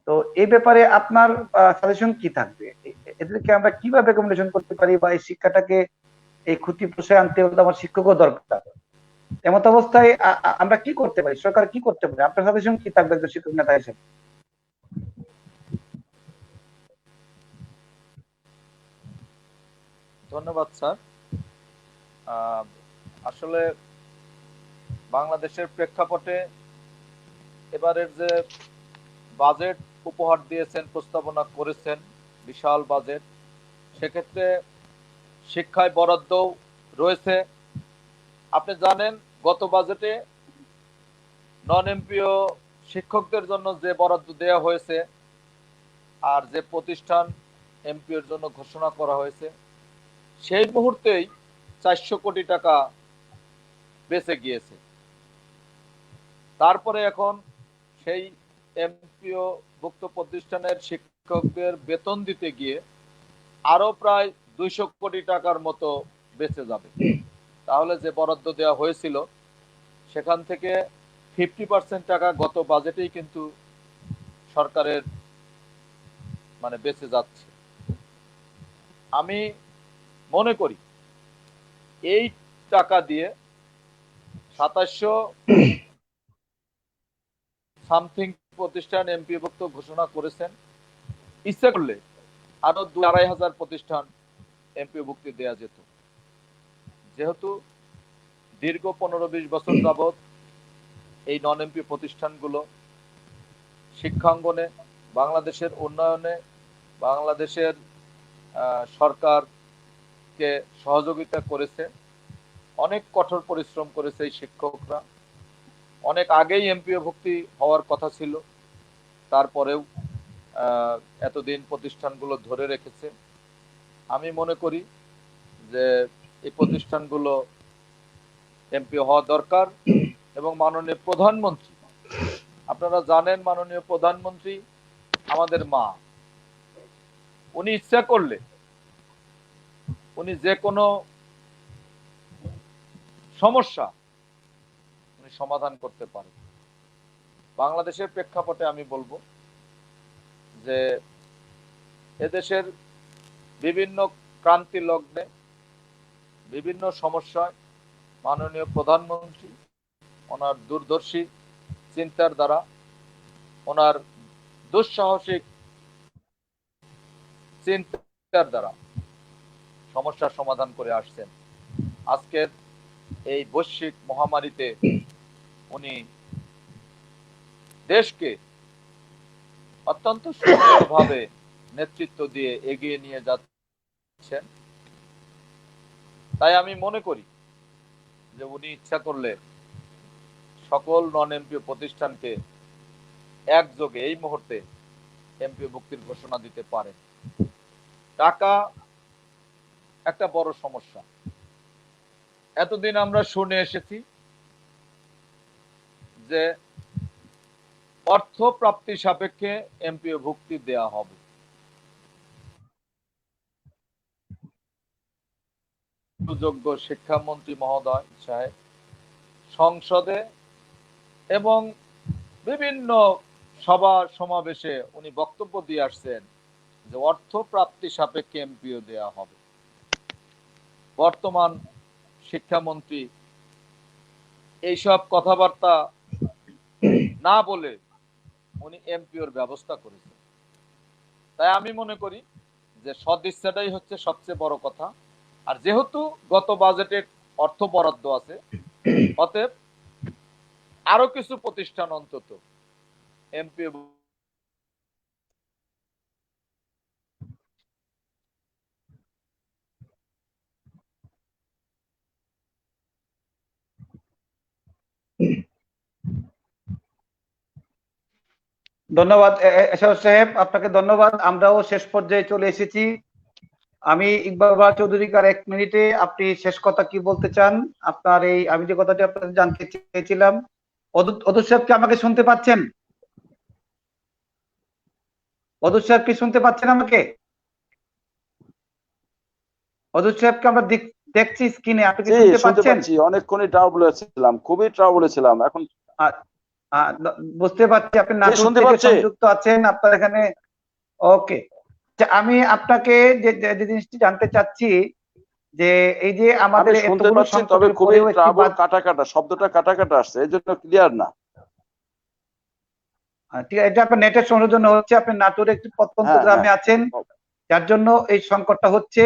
তো এই ব্যাপারে আপনার সাজেশন কি থাকবে? এদেরকে আমরা কিভাবে রেকমেন্ডেশন করতে পারি, বা এই শিক্ষাটাকে এই ক্ষতি পুষিয়ে আনতে হলে আমার শিক্ষকও দরকার। এমত অবস্থায় আমরা কি করতে পারি, সরকার কি করতে পারে? আপনার সাজেশন কি থাকবে একজন শিক্ষক নেতা হিসেবে? ধন্যবাদ স্যার। আসলে বাংলাদেশের প্রেক্ষাপটে এবারের যে বাজেট উপহার দিয়েছেন, প্রস্তাবনা করেছেন, বিশাল বাজেট, সেক্ষেত্রে শিক্ষায় বরাদ্দ রয়েছে। আপনি জানেন গত বাজেটে নন এমপিও শিক্ষকদের জন্য যে বরাদ্দ দেওয়া হয়েছে আর যে প্রতিষ্ঠান এমপিওর জন্য ঘোষণা করা হয়েছে, সেই মুহূর্তেই 400 কোটি টাকা বেঁচে গিয়েছে। তারপরে এখন সেই এমপিও ভুক্ত প্রতিষ্ঠানের শিক্ষকদের বেতন দিতে গিয়ে আরো প্রায় 200 কোটি টাকার মতো বেঁচে যাবে। তাহলে যে বরাদ্দ দেওয়া হয়েছিল সেখান থেকে 50% টাকা গত বাজেটেই কিন্তু সরকারের মানে বেঁচে যাচ্ছে। আমি মনে করি এই টাকা দিয়ে 2700 সামথিং প্রতিষ্ঠান এমপিভুক্ত ঘোষণা করেছেন, ইচ্ছা করলে আরো 2-2,500 প্রতিষ্ঠান এমপিভুক্তি দেওয়া যেত। যেহেতু দীর্ঘ 15-20 বছর যাবৎ এই নন এমপি প্রতিষ্ঠানগুলো শিক্ষাঙ্গনে, বাংলাদেশের উন্নয়নে, বাংলাদেশের সরকারকে সহযোগিতা করেছে। অনেক কঠোর পরিশ্রম করেছে এই শিক্ষকরা। অনেক আগেই এমপিও ভুক্তি হওয়ার কথা ছিল, তারপরেও এতদিন প্রতিষ্ঠানগুলো ধরে রেখেছে। আমি মনে করি যে এই প্রতিষ্ঠানগুলো এমপি হওয়া দরকার। এবং মাননীয় প্রধানমন্ত্রী, আপনারা জানেন মাননীয় প্রধানমন্ত্রী আমাদের মা। উনি ইচ্ছা করলে উনি যে কোনো সমস্যা উনি সমাধান করতে পারেন। বাংলাদেশের প্রেক্ষাপটে আমি বলবো যে এদেশের বিভিন্ন ক্রান্তি লগ্নে, বিভিন্ন সমস্যায় মাননীয় প্রধানমন্ত্রী ওনার দূরদর্শী চিন্তার দ্বারা, ওনার দুঃসাহসিক চিন্তার দ্বারা সমস্যার সমাধান করে আসছেন। আজকের এই বৈশ্বিক মহামারীতে উনি দেশকে অত্যন্ত সুন্দরভাবে নেতৃত্ব দিয়ে এগিয়ে নিয়ে যাচ্ছেন। তাই আমি মনে করি যে উনি ইচ্ছা করলে সকল নন এমপি প্রতিষ্ঠানকে একযোগে এই মুহূর্তে এমপি ভুক্তির ঘোষণা দিতে পারেন। টাকা একটা বড় সমস্যা। এতদিন আমরা শুনে এসেছি যে অর্থ প্রাপ্তি সাপেক্ষে এমপিও ভুক্তি দেয়া হবে। সুযোগ্য শিক্ষামন্ত্রী মহোদয় সাহেব সংসদে এবং বিভিন্ন সভা সমাবেশে উনি বক্তব্য দিয়ে আসছেন যে অর্থ প্রাপ্তি সাপেক্ষে এমপিও দেয়া হবে। বর্তমান শিক্ষামন্ত্রী এইসব কথাবার্তা না বলে উনি এমপিওর ব্যবস্থা করেছেন। তাই আমি মনে করি যে সদিচ্ছাটাই হচ্ছে সবচেয়ে বড় কথা। আর যেহেতু গত বাজেটে অর্থ বরাদ্দ আছে, অতএব আরো কিছু প্রতিষ্ঠান অন্তত এমপিও ধন্যবাদ এরশাদ সাহেব, আপনাকে ধন্যবাদ। আমরাও শেষ পর্যায়ে চলে এসেছি। আমি ইকবাল চৌধুরীকে আর 1 মিনিটে আপনি শেষ কথা কি বলতে চান? আপনার এই আমি যে কথাটি আপনাদের জানতে চেয়েছিলাম। অদূর সাহেব কি আমাকে শুনতে পাচ্ছেন? অদূর সাহেব কি শুনতে পাচ্ছেন আমাকে? অদূর সাহেবকে আমরা দেখছি স্ক্রিনে, আপনি কি শুনতে পাচ্ছেন? অনেকক্ষণই ট্রাবলে ছিলাম, খুবই ট্রাবলে ছিলাম। এখন বুঝতে পারছি আপনি নাটোর থেকে সংযুক্ত আছেন, আপনার এখানে। ওকে, আমি আপনাকে যে জিনিসটি জানতে চাচ্ছি যে এই যে আমাদের এতগুলো তবে খুবই ট্রাবল, কাটা কাটা শব্দটা কাটা কাটা আসছে, এজন্য ক্লিয়ার না। ঠিক আছে, এটা আপনার নেটের সংযোজন হচ্ছে। আপনি নাটোরে একটি প্রত্যন্ত গ্রামে আছেন, যার জন্য এই সংকটটা হচ্ছে।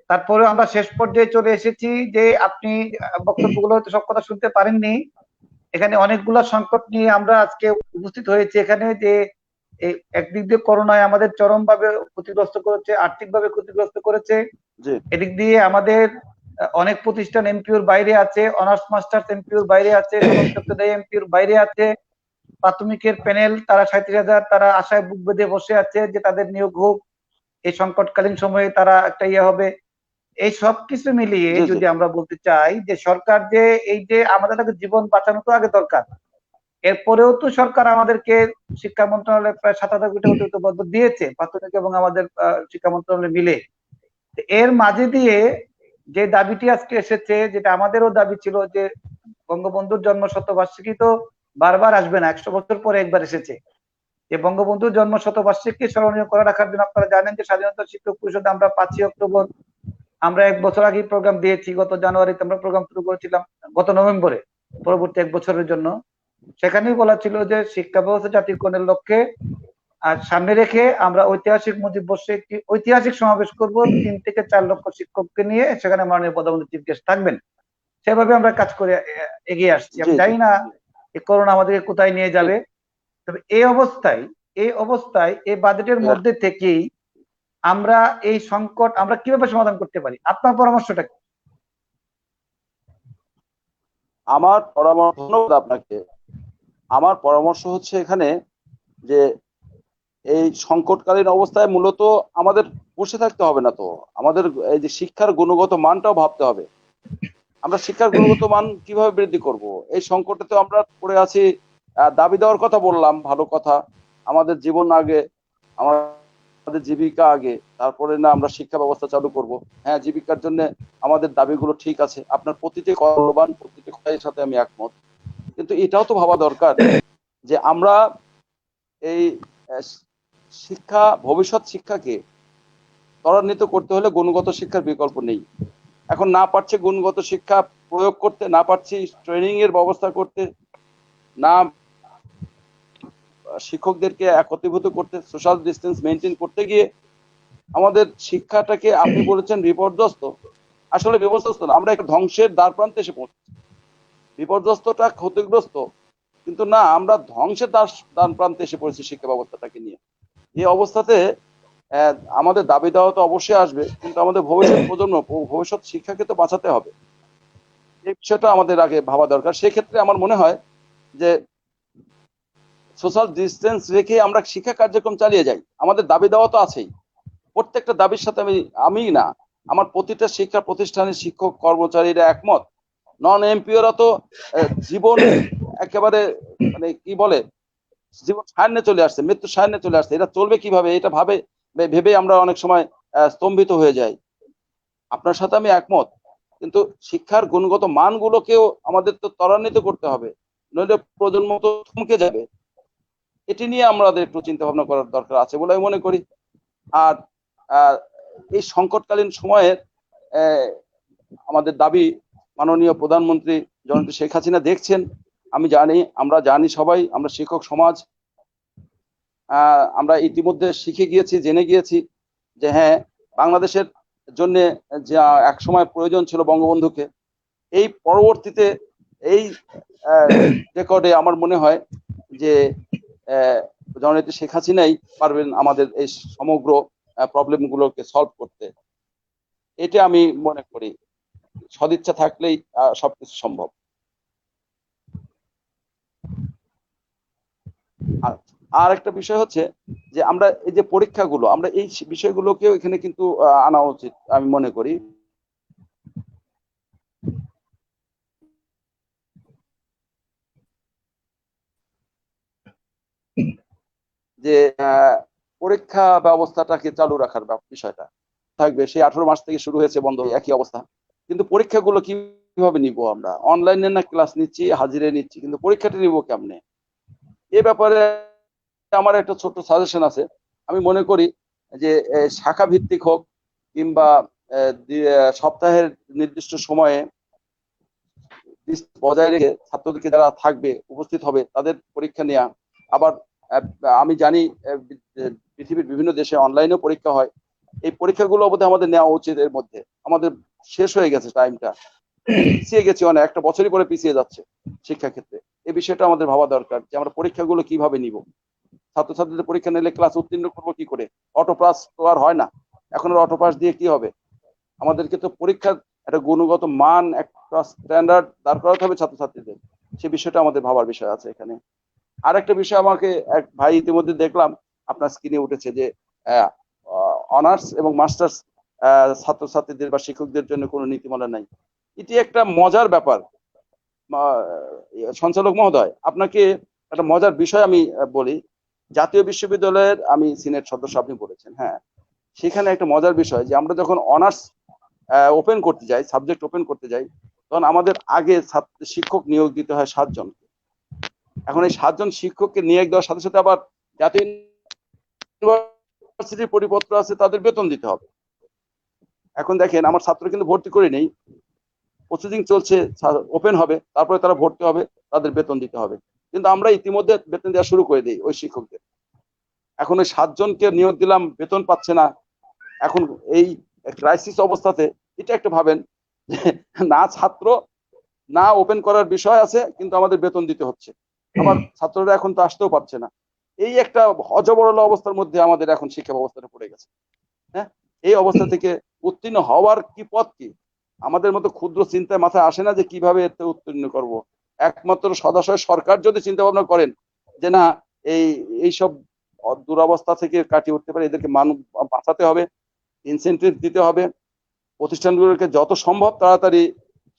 তারপরে আমরা শেষ পর্যায়ে চলে এসেছি যে আপনি বক্তব্যগুলো হয়তো সব কথা শুনতে পারেননি। এখানে অনেকগুলো সংকট নিয়ে আমরা আজকে উপস্থিত হয়েছি এখানে। যে একদিক দিয়ে করোনায় আমাদের চরমভাবে ক্ষতিগ্রস্ত করেছে, আর্থিকভাবে ক্ষতিগ্রস্ত করেছে। এদিক দিয়ে আমাদের অনেক প্রতিষ্ঠান এমপিওর বাইরে আছে, অনার্স মাস্টার্স এমপিওর বাইরে আছে, এমপিওর বাইরে আছে। প্রাথমিকের প্যানেল তারা 37,000 তারা আশায় বুক বেঁধে বসে আছে যে তাদের নিয়োগ হোক, এই সংকটকালীন সময়ে তারা একটা হবে। এই সব কিছু মিলিয়ে যদি আমরা বলতে চাই যে সরকার যে এই যে আমাদের জীবন বাঁচানো তো আগে দরকার, এরপরেও তো সরকার আমাদেরকে শিক্ষা মন্ত্রণালয় প্রায় 7,000 কোটি অতিরিক্ত বরাদ্দ দিয়েছে, প্রাথমিক এবং আমাদের শিক্ষা মন্ত্রণালয় মিলে। এর মাঝে দিয়ে যে দাবিটি আজকে এসেছে, যেটা আমাদেরও দাবি ছিল যে বঙ্গবন্ধুর জন্ম শতবার্ষিকী তো বারবার আসবে না, 100 বছর পরে একবার এসেছে। যে বঙ্গবন্ধুর জন্ম শতবার্ষিকী স্মরণীয় করে রাখার জন্য আপনারা জানেন যে স্বাধীনতা শিক্ষক পরিষদে আমরা 5ই অক্টোবর আমরা 1 বছর আগে প্রোগ্রাম দিয়েছি। গত জানুয়ারিতে আমরা প্রোগ্রাম শুরু করেছিলাম, গত নভেম্বরে, পরবর্তী 1 বছরের জন্য। সেখানেই বলা ছিল যে শিক্ষা ব্যবস্থা জাতীয়করণের লক্ষ্যে আর সামনে রেখে আমরা ঐতিহাসিক মুজিব বর্ষে একটি ঐতিহাসিক সমাবেশ করব, 3 থেকে 4 লক্ষ শিক্ষককে নিয়ে। সেখানে মাননীয় প্রধানমন্ত্রী চিফ গেস্ট থাকবেন। সেভাবে আমরা কাজ করে এগিয়ে আসছি। আমি জানি না এই করোনা আমাদেরকে কোথায় নিয়ে যাবে। তবে এই অবস্থায় এই বাজেটের মধ্যে থেকেই আমরা এই সংকট আমরা কিভাবে সমাধান করতে পারি, আপনার পরামর্শটা কি? আমার পরামর্শ, ধন্যবাদ আপনাকে। আমার পরামর্শ হচ্ছে এখানে যে এই সংকটকালীন অবস্থায় মূলত আমাদের বসে থাকতে হবে না, তো আমাদের এই যে শিক্ষার গুণগত মানটাও ভাবতে হবে। আমরা শিক্ষার গুণগত মান কিভাবে বৃদ্ধি করব? এই সংকটে তো আমরা পড়ে আছি। দাবি দেওয়ার কথা বললাম, ভালো কথা। আমাদের জীবন আগে, আমাদের জীবিকা আগে, তারপরে না আমরা শিক্ষা ব্যবস্থা চালু করব। হ্যাঁ, জীবিকার জন্য আমাদের দাবিগুলো ঠিক আছে, আপনার প্রতিটি কর্মবান, প্রতিটি কথার সাথে আমি একমত। কিন্তু এটাও তো ভাবা দরকার যে আমরা এই শিক্ষা, ভবিষ্যৎ শিক্ষাকে ত্বরান্বিত করতে হলে গুণগত শিক্ষার বিকল্প নেই। এখন না পারছে গুণগত শিক্ষা প্রয়োগ করতে, না পারছি ট্রেনিং এর ব্যবস্থা করতে, না শিক্ষকদেরকে একত্রীভূত করতে, সোশ্যাল ডিস্টেন্স মেনটেন করতে গিয়ে আমাদের শিক্ষাটাকে, আপনি বলেছেন বিপর্যস্ত, আসলে বিপর্যস্ত না, আমরা একটা ধ্বংসের দ্বার প্রান্তে এসে পৌঁছেছি। বিপর্যস্তটা ক্ষতিগ্রস্ত, কিন্তু না, আমরা ধ্বংসের দ্বার প্রান্তে এসে পড়েছি শিক্ষা ব্যবস্থাটাকে নিয়ে। এই অবস্থাতে আমাদের দাবি দেওয়া তো অবশ্যই আসবে, কিন্তু আমাদের ভবিষ্যৎ প্রজন্ম, ভবিষ্যৎ শিক্ষাকে তো বাঁচাতে হবে। এই বিষয়টা আমাদের আগে ভাবা দরকার। সেক্ষেত্রে আমার মনে হয় যে সোশ্যাল ডিস্টেন্স রেখে আমরা শিক্ষা কার্যক্রম চালিয়ে যাই। আমাদের দাবি দেওয়া তো আছেই, প্রত্যেকটা দাবির সাথে আমি না, আমার প্রতিটা শিক্ষা প্রতিষ্ঠানের শিক্ষক কর্মচারীরা একমত। নন এমপিওরা তো জীবন একেবারে মানে কি বলে, জীবন সায়নে চলে আসছে, মৃত্যু সায়নে চলে আসছে। এটা চলবে কিভাবে, এটা ভেবে আমরা অনেক সময় স্তম্ভিত হয়ে যাই। আপনার সাথে আমি একমত, কিন্তু শিক্ষার গুণগত মানগুলোকেও আমাদের তো ত্বরান্বিত করতে হবে, নইলে প্রজন্ম তো থমকে যাবে। এটি নিয়ে আমাদের একটু চিন্তা ভাবনা করার দরকার আছে বলে আমি মনে করি। আর এই সংকটকালীন সময়ে আমাদের দাবি মাননীয় প্রধানমন্ত্রী জননেত্রী শেখ হাসিনা দেখছেন, আমি জানি, আমরা জানি সবাই, আমরা শিক্ষক সমাজ আমরা ইতিমধ্যে শিখে গিয়েছি, জেনে গিয়েছি যে হ্যাঁ, বাংলাদেশের জন্য যা এক সময় প্রয়োজন ছিল বঙ্গবন্ধুকে, এই পরবর্তীতে এই রেকর্ডে আমার মনে হয় যে জননেত্রী শেখ হাসিনাই পারবেন আমাদের এই সমগ্র প্রবলেম গুলোকে সলভ করতে। এটা আমি মনে করি, সদিচ্ছা থাকলেই সবকিছু সম্ভব। আর একটা বিষয় হচ্ছে যে আমরা এই যে পরীক্ষাগুলো, আমরা এই বিষয়গুলোকেও এখানে কিন্তু আনা উচিত আমি মনে করি। যে পরীক্ষা ব্যবস্থাটাকে চালু রাখার বিষয়টা থাকবে। সেই 18 মাস থেকে শুরু হয়েছে বন্ধ, একই অবস্থা। কিন্তু পরীক্ষাগুলো কিভাবে নিব? আমরা অনলাইনে না ক্লাস নিচ্ছি, হাজিরে নিচ্ছি, কিন্তু পরীক্ষাটা নিব কেমনে? এ ব্যাপারে আমার একটা ছোট্ট সাজেশন আছে। আমি মনে করি যে শাখা ভিত্তিক হোক কিংবা সপ্তাহের নির্দিষ্ট সময়ে বজায় রেখে ছাত্রদেরকে যারা থাকবে, উপস্থিত হবে, তাদের পরীক্ষা নেওয়া। আবার আমি জানি পৃথিবীর বিভিন্ন দেশে অনলাইনেও পরীক্ষা হয়। এই পরীক্ষাগুলো বোধহয় আমাদের নেওয়া উচিত। এর মধ্যে আমাদের শেষ হয়ে গেছে টাইমটা, পিছিয়ে গেছে, অনেক একটা বছরই পরে পিছিয়ে যাচ্ছে শিক্ষা ক্ষেত্রে। এই বিষয়টা আমাদের ভাবা দরকার যে আমরা পরীক্ষাগুলো কিভাবে নিব। ছাত্রছাত্রীদের পরীক্ষা নিলে ক্লাস উত্তীর্ণ করবো কি করে? অটো পাস তো আর হয় না এখন, অটো পাস দিয়ে কি হবে? আমাদেরকে তো পরীক্ষার একটা গুণগত মান, একটা স্ট্যান্ডার্ড দাঁড় করাতে হবে ছাত্রছাত্রীদের। সে বিষয়টা আমাদের ভাবার বিষয় আছে এখানে। আর একটা বিষয় আমাকে এক ভাই ইতিমধ্যে দেখলাম আপনার স্ক্রিনে উঠেছে যে অনার্স এবং মাস্টার্স ছাত্রছাত্রীদের বা শিক্ষকদের জন্য কোনো নীতিমালা নাই। এটি একটা মজার ব্যাপার। সঞ্চালক মহোদয়, আপনাকে একটা মজার বিষয় আমি বলি। জাতীয় বিশ্ববিদ্যালয়ের আমি সিনেট সদস্য, আপনি বলেছেন, হ্যাঁ, সেখানে একটা মজার বিষয় যে আমরা যখন অনার্স ওপেন করতে যাই, সাবজেক্ট ওপেন করতে যাই, তখন আমাদের আগে শিক্ষক নিয়োগ দিতে হয় 7 জন। এখন এই 7 জন শিক্ষককে নিয়োগ দেওয়ার সাথে সাথে আবার জাতীয় ইউনিভার্সিটির পরিপত্র আছে, তাদের বেতন দিতে হবে। এখন দেখেন, আমার ছাত্র কিন্তু ভর্তি করে নেই, প্রসিডিং চলছে, ওপেন হবে, তারপরে তারা ভর্তি হবে, তাদের বেতন দিতে হবে। কিন্তু আমরা ইতিমধ্যে বেতন দেওয়া শুরু করে দিই ওই শিক্ষকদের। এখন ওই 7 জনকে নিয়োগ দিলাম, বেতন পাচ্ছে না। এখন এই ক্রাইসিস অবস্থাতে এটা একটা ভাবেন, না ছাত্র, না ওপেন করার বিষয় আছে, কিন্তু আমাদের বেতন দিতে হচ্ছে। আমার ছাত্ররা এখন তো আসতেও পারছে না। এই একটা অজবরল অবস্থার মধ্যে আমাদের এখন শিক্ষা ব্যবস্থাটা পড়ে গেছে। হ্যাঁ, এই অবস্থা থেকে উত্তীর্ণ হওয়ার কি পথ কি? আমাদের মতো ক্ষুদ্র চিন্তায় মাথায় আসে না যে কিভাবে এতে উত্তীর্ণ করব। একমাত্র সদাশয় সরকার যদি চিন্তা ভাবনা করেন যে না, এইসব দুরবস্থা থেকে কাটিয়ে উঠতে পারে, এদেরকে মানব বাঁচাতে হবে, ইনসেন্টিভ দিতে হবে, প্রতিষ্ঠানগুলোকে যত সম্ভব তাড়াতাড়ি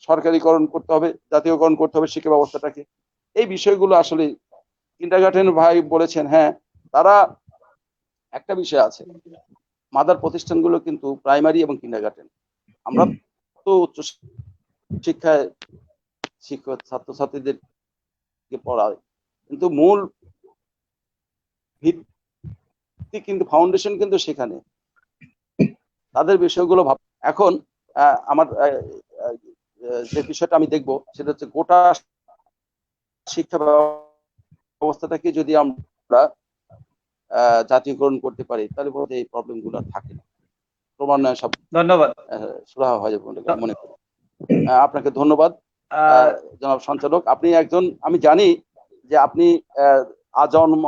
সরকারিকরণ করতে হবে, জাতীয়করণ করতে হবে শিক্ষা ব্যবস্থাটাকে। এই বিষয়গুলো আসলে কিন্ডারগার্টেন ভাই বলেছেন, হ্যাঁ তারা একটা বিষয় আছে, মাদার প্রতিষ্ঠানগুলো কিন্তু প্রাইমারি এবং কিন্ডারগার্টেন। আমরা তো উচ্চ শিক্ষায় শিক্ষক ছাত্রছাত্রীদেরকে পড়াই, কিন্তু মূল ভিত্তি কিন্তু ফাউন্ডেশন কিন্তু সেখানে, তাদের বিষয়গুলো ভাব। এখন আমার যে বিষয়টা আমি দেখবো সেটা হচ্ছে গোটা শিক্ষা ব্যবস্থাটাকে যদি আমরা জাতীয়করণ করতে পারি তাহলে বলতে এই প্রবলেম গুলো থাকে না, ক্রমান্বয়ে সব ধন্যবাদ সুরাহা হয়ে যাবে বলে মনে করি। আপনাকে ধন্যবাদ জনাব সঞ্চালক। আপনি একজন, আমি জানি যে আপনি আজন্ম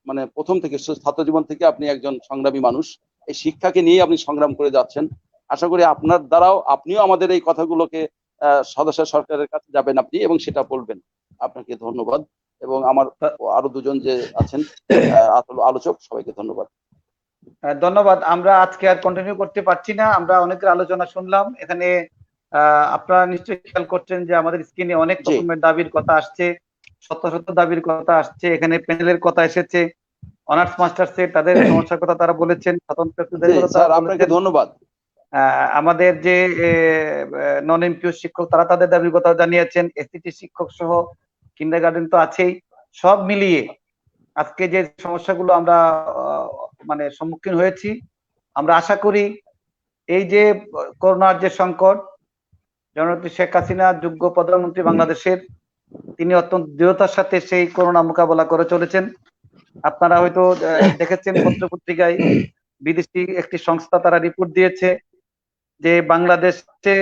মানে প্রথম থেকে ছাত্র জীবন থেকে আপনি একজন সংগ্রামী মানুষ, এই শিক্ষাকে নিয়ে আপনি সংগ্রাম করে যাচ্ছেন। আশা করি আপনার দ্বারাও আপনিও আমাদের এই কথাগুলোকে সদস্য সরকারের কাছে যাবেন আপনি এবং সেটা বলবেন। আপনাকে ধন্যবাদ এবং আমার আরো দুজন যে আছেন আলোচক সবাইকে ধন্যবাদ। ধন্যবাদ। আমরা আজকে আর কন্টিনিউ করতে পারছি না, আমরা অনেকের আলোচনা শুনলাম এখানে। আপনারা নিশ্চয়ই খেয়াল করছেন যে আমাদের স্ক্রিনে অনেক রকমের দাবির কথা আসছে, শত শত দাবির কথা আসছে। এখানে প্যানেলের কথা এসেছে, অনার্স মাস্টার্স এর তাদের সমস্যার কথা তারা বলেছেন, স্বতন্ত্র আপনাকে ধন্যবাদ। আমাদের যে নন এমপিও শিক্ষক তারা তাদের দাবির কথা জানিয়েছেন, এসসিটি শিক্ষক সহ কিন্ডারগার্টেন তো আছেই। সব মিলিয়ে আজকে যে সমস্যাগুলো আমরা মানে সম্মুখীন হয়েছি, আমরা আশা করি এই যে করোনার যে সংকট, জননেত্রী শেখ হাসিনা যোগ্য প্রধানমন্ত্রী বাংলাদেশের, তিনি অত্যন্ত দৃঢ়তার সাথে সেই করোনা মোকাবেলা করে চলেছেন। আপনারা হয়তো দেখেছেন পত্রপত্রিকায় বিদেশি একটি সংস্থা তারা রিপোর্ট দিয়েছে যে বাংলাদেশে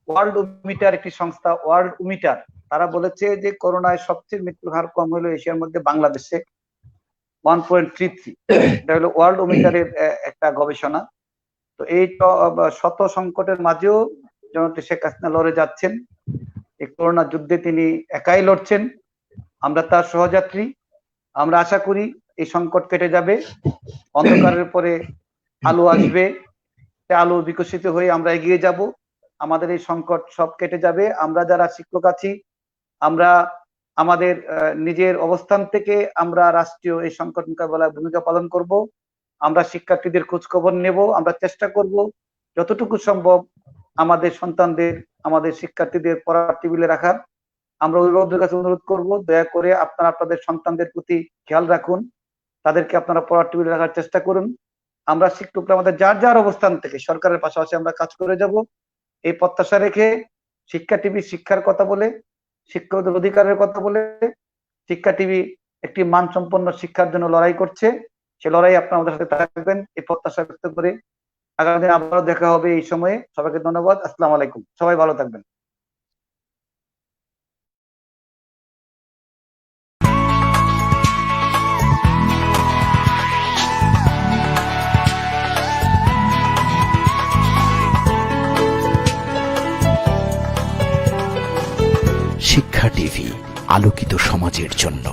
ওয়ার্ল্ড উমিটার একটি সংস্থা, ওয়ার্ল্ড উমিটার, তারা বলেছে যে করোনায় সবচেয়ে মৃত্যুর হার কম হলো এশিয়ার মধ্যে বাংলাদেশে 1.33। এটা হলো ওয়ার্ল্ড উমিটারের একটা গবেষণা। তো এই শত সংকটের মাঝেও জননেত্রী শেখ হাসিনা লড়ে যাচ্ছেন। এই করোনা যুদ্ধে তিনি একাই লড়ছেন, আমরা তার সহযাত্রী। আমরা আশা করি এই সংকট কেটে যাবে, অন্ধকারের পরে আলো আসবে, আলো বিকশিত হয়ে আমরা এগিয়ে যাব। আমাদের এই সংকট সব কেটে যাবে। আমরা যারা শিক্ষক আছি, আমরা আমাদের নিজের অবস্থান থেকে আমরা রাষ্ট্রীয় এই সংকট মোকাবেলায় ভূমিকা পালন করব। আমরা শিক্ষার্থীদের খোঁজ খবর নেব, আমরা চেষ্টা করব যতটুকু সম্ভব আমাদের সন্তানদের, আমাদের শিক্ষার্থীদের পড়ার টেবিলে রাখার। আমরা অভিভাবকদের কাছে অনুরোধ করব, দয়া করে আপনারা আপনাদের সন্তানদের প্রতি খেয়াল রাখুন, তাদেরকে আপনারা পড়ার টেবিলে রাখার চেষ্টা করুন। আমরা শিক্ষকরা আমাদের যার যার অবস্থান থেকে সরকারের পাশাপাশি আমরা কাজ করে যাব, এই প্রত্যাশা রেখে শিক্ষা টিভি শিক্ষার কথা বলে, শিক্ষকদের অধিকারের কথা বলে, শিক্ষা টিভি একটি মানসম্পন্ন শিক্ষার জন্য লড়াই করছে। সে লড়াই আপনারা আমাদের সাথে থাকবেন এই প্রত্যাশা ব্যক্ত করে আগামী দিন আবারও দেখা হবে এই সময়ে। সবাইকে ধন্যবাদ। আসসালামু আলাইকুম। সবাই ভালো থাকবেন। শিক্ষা টিভি, আলোকিত সমাজের জন্য।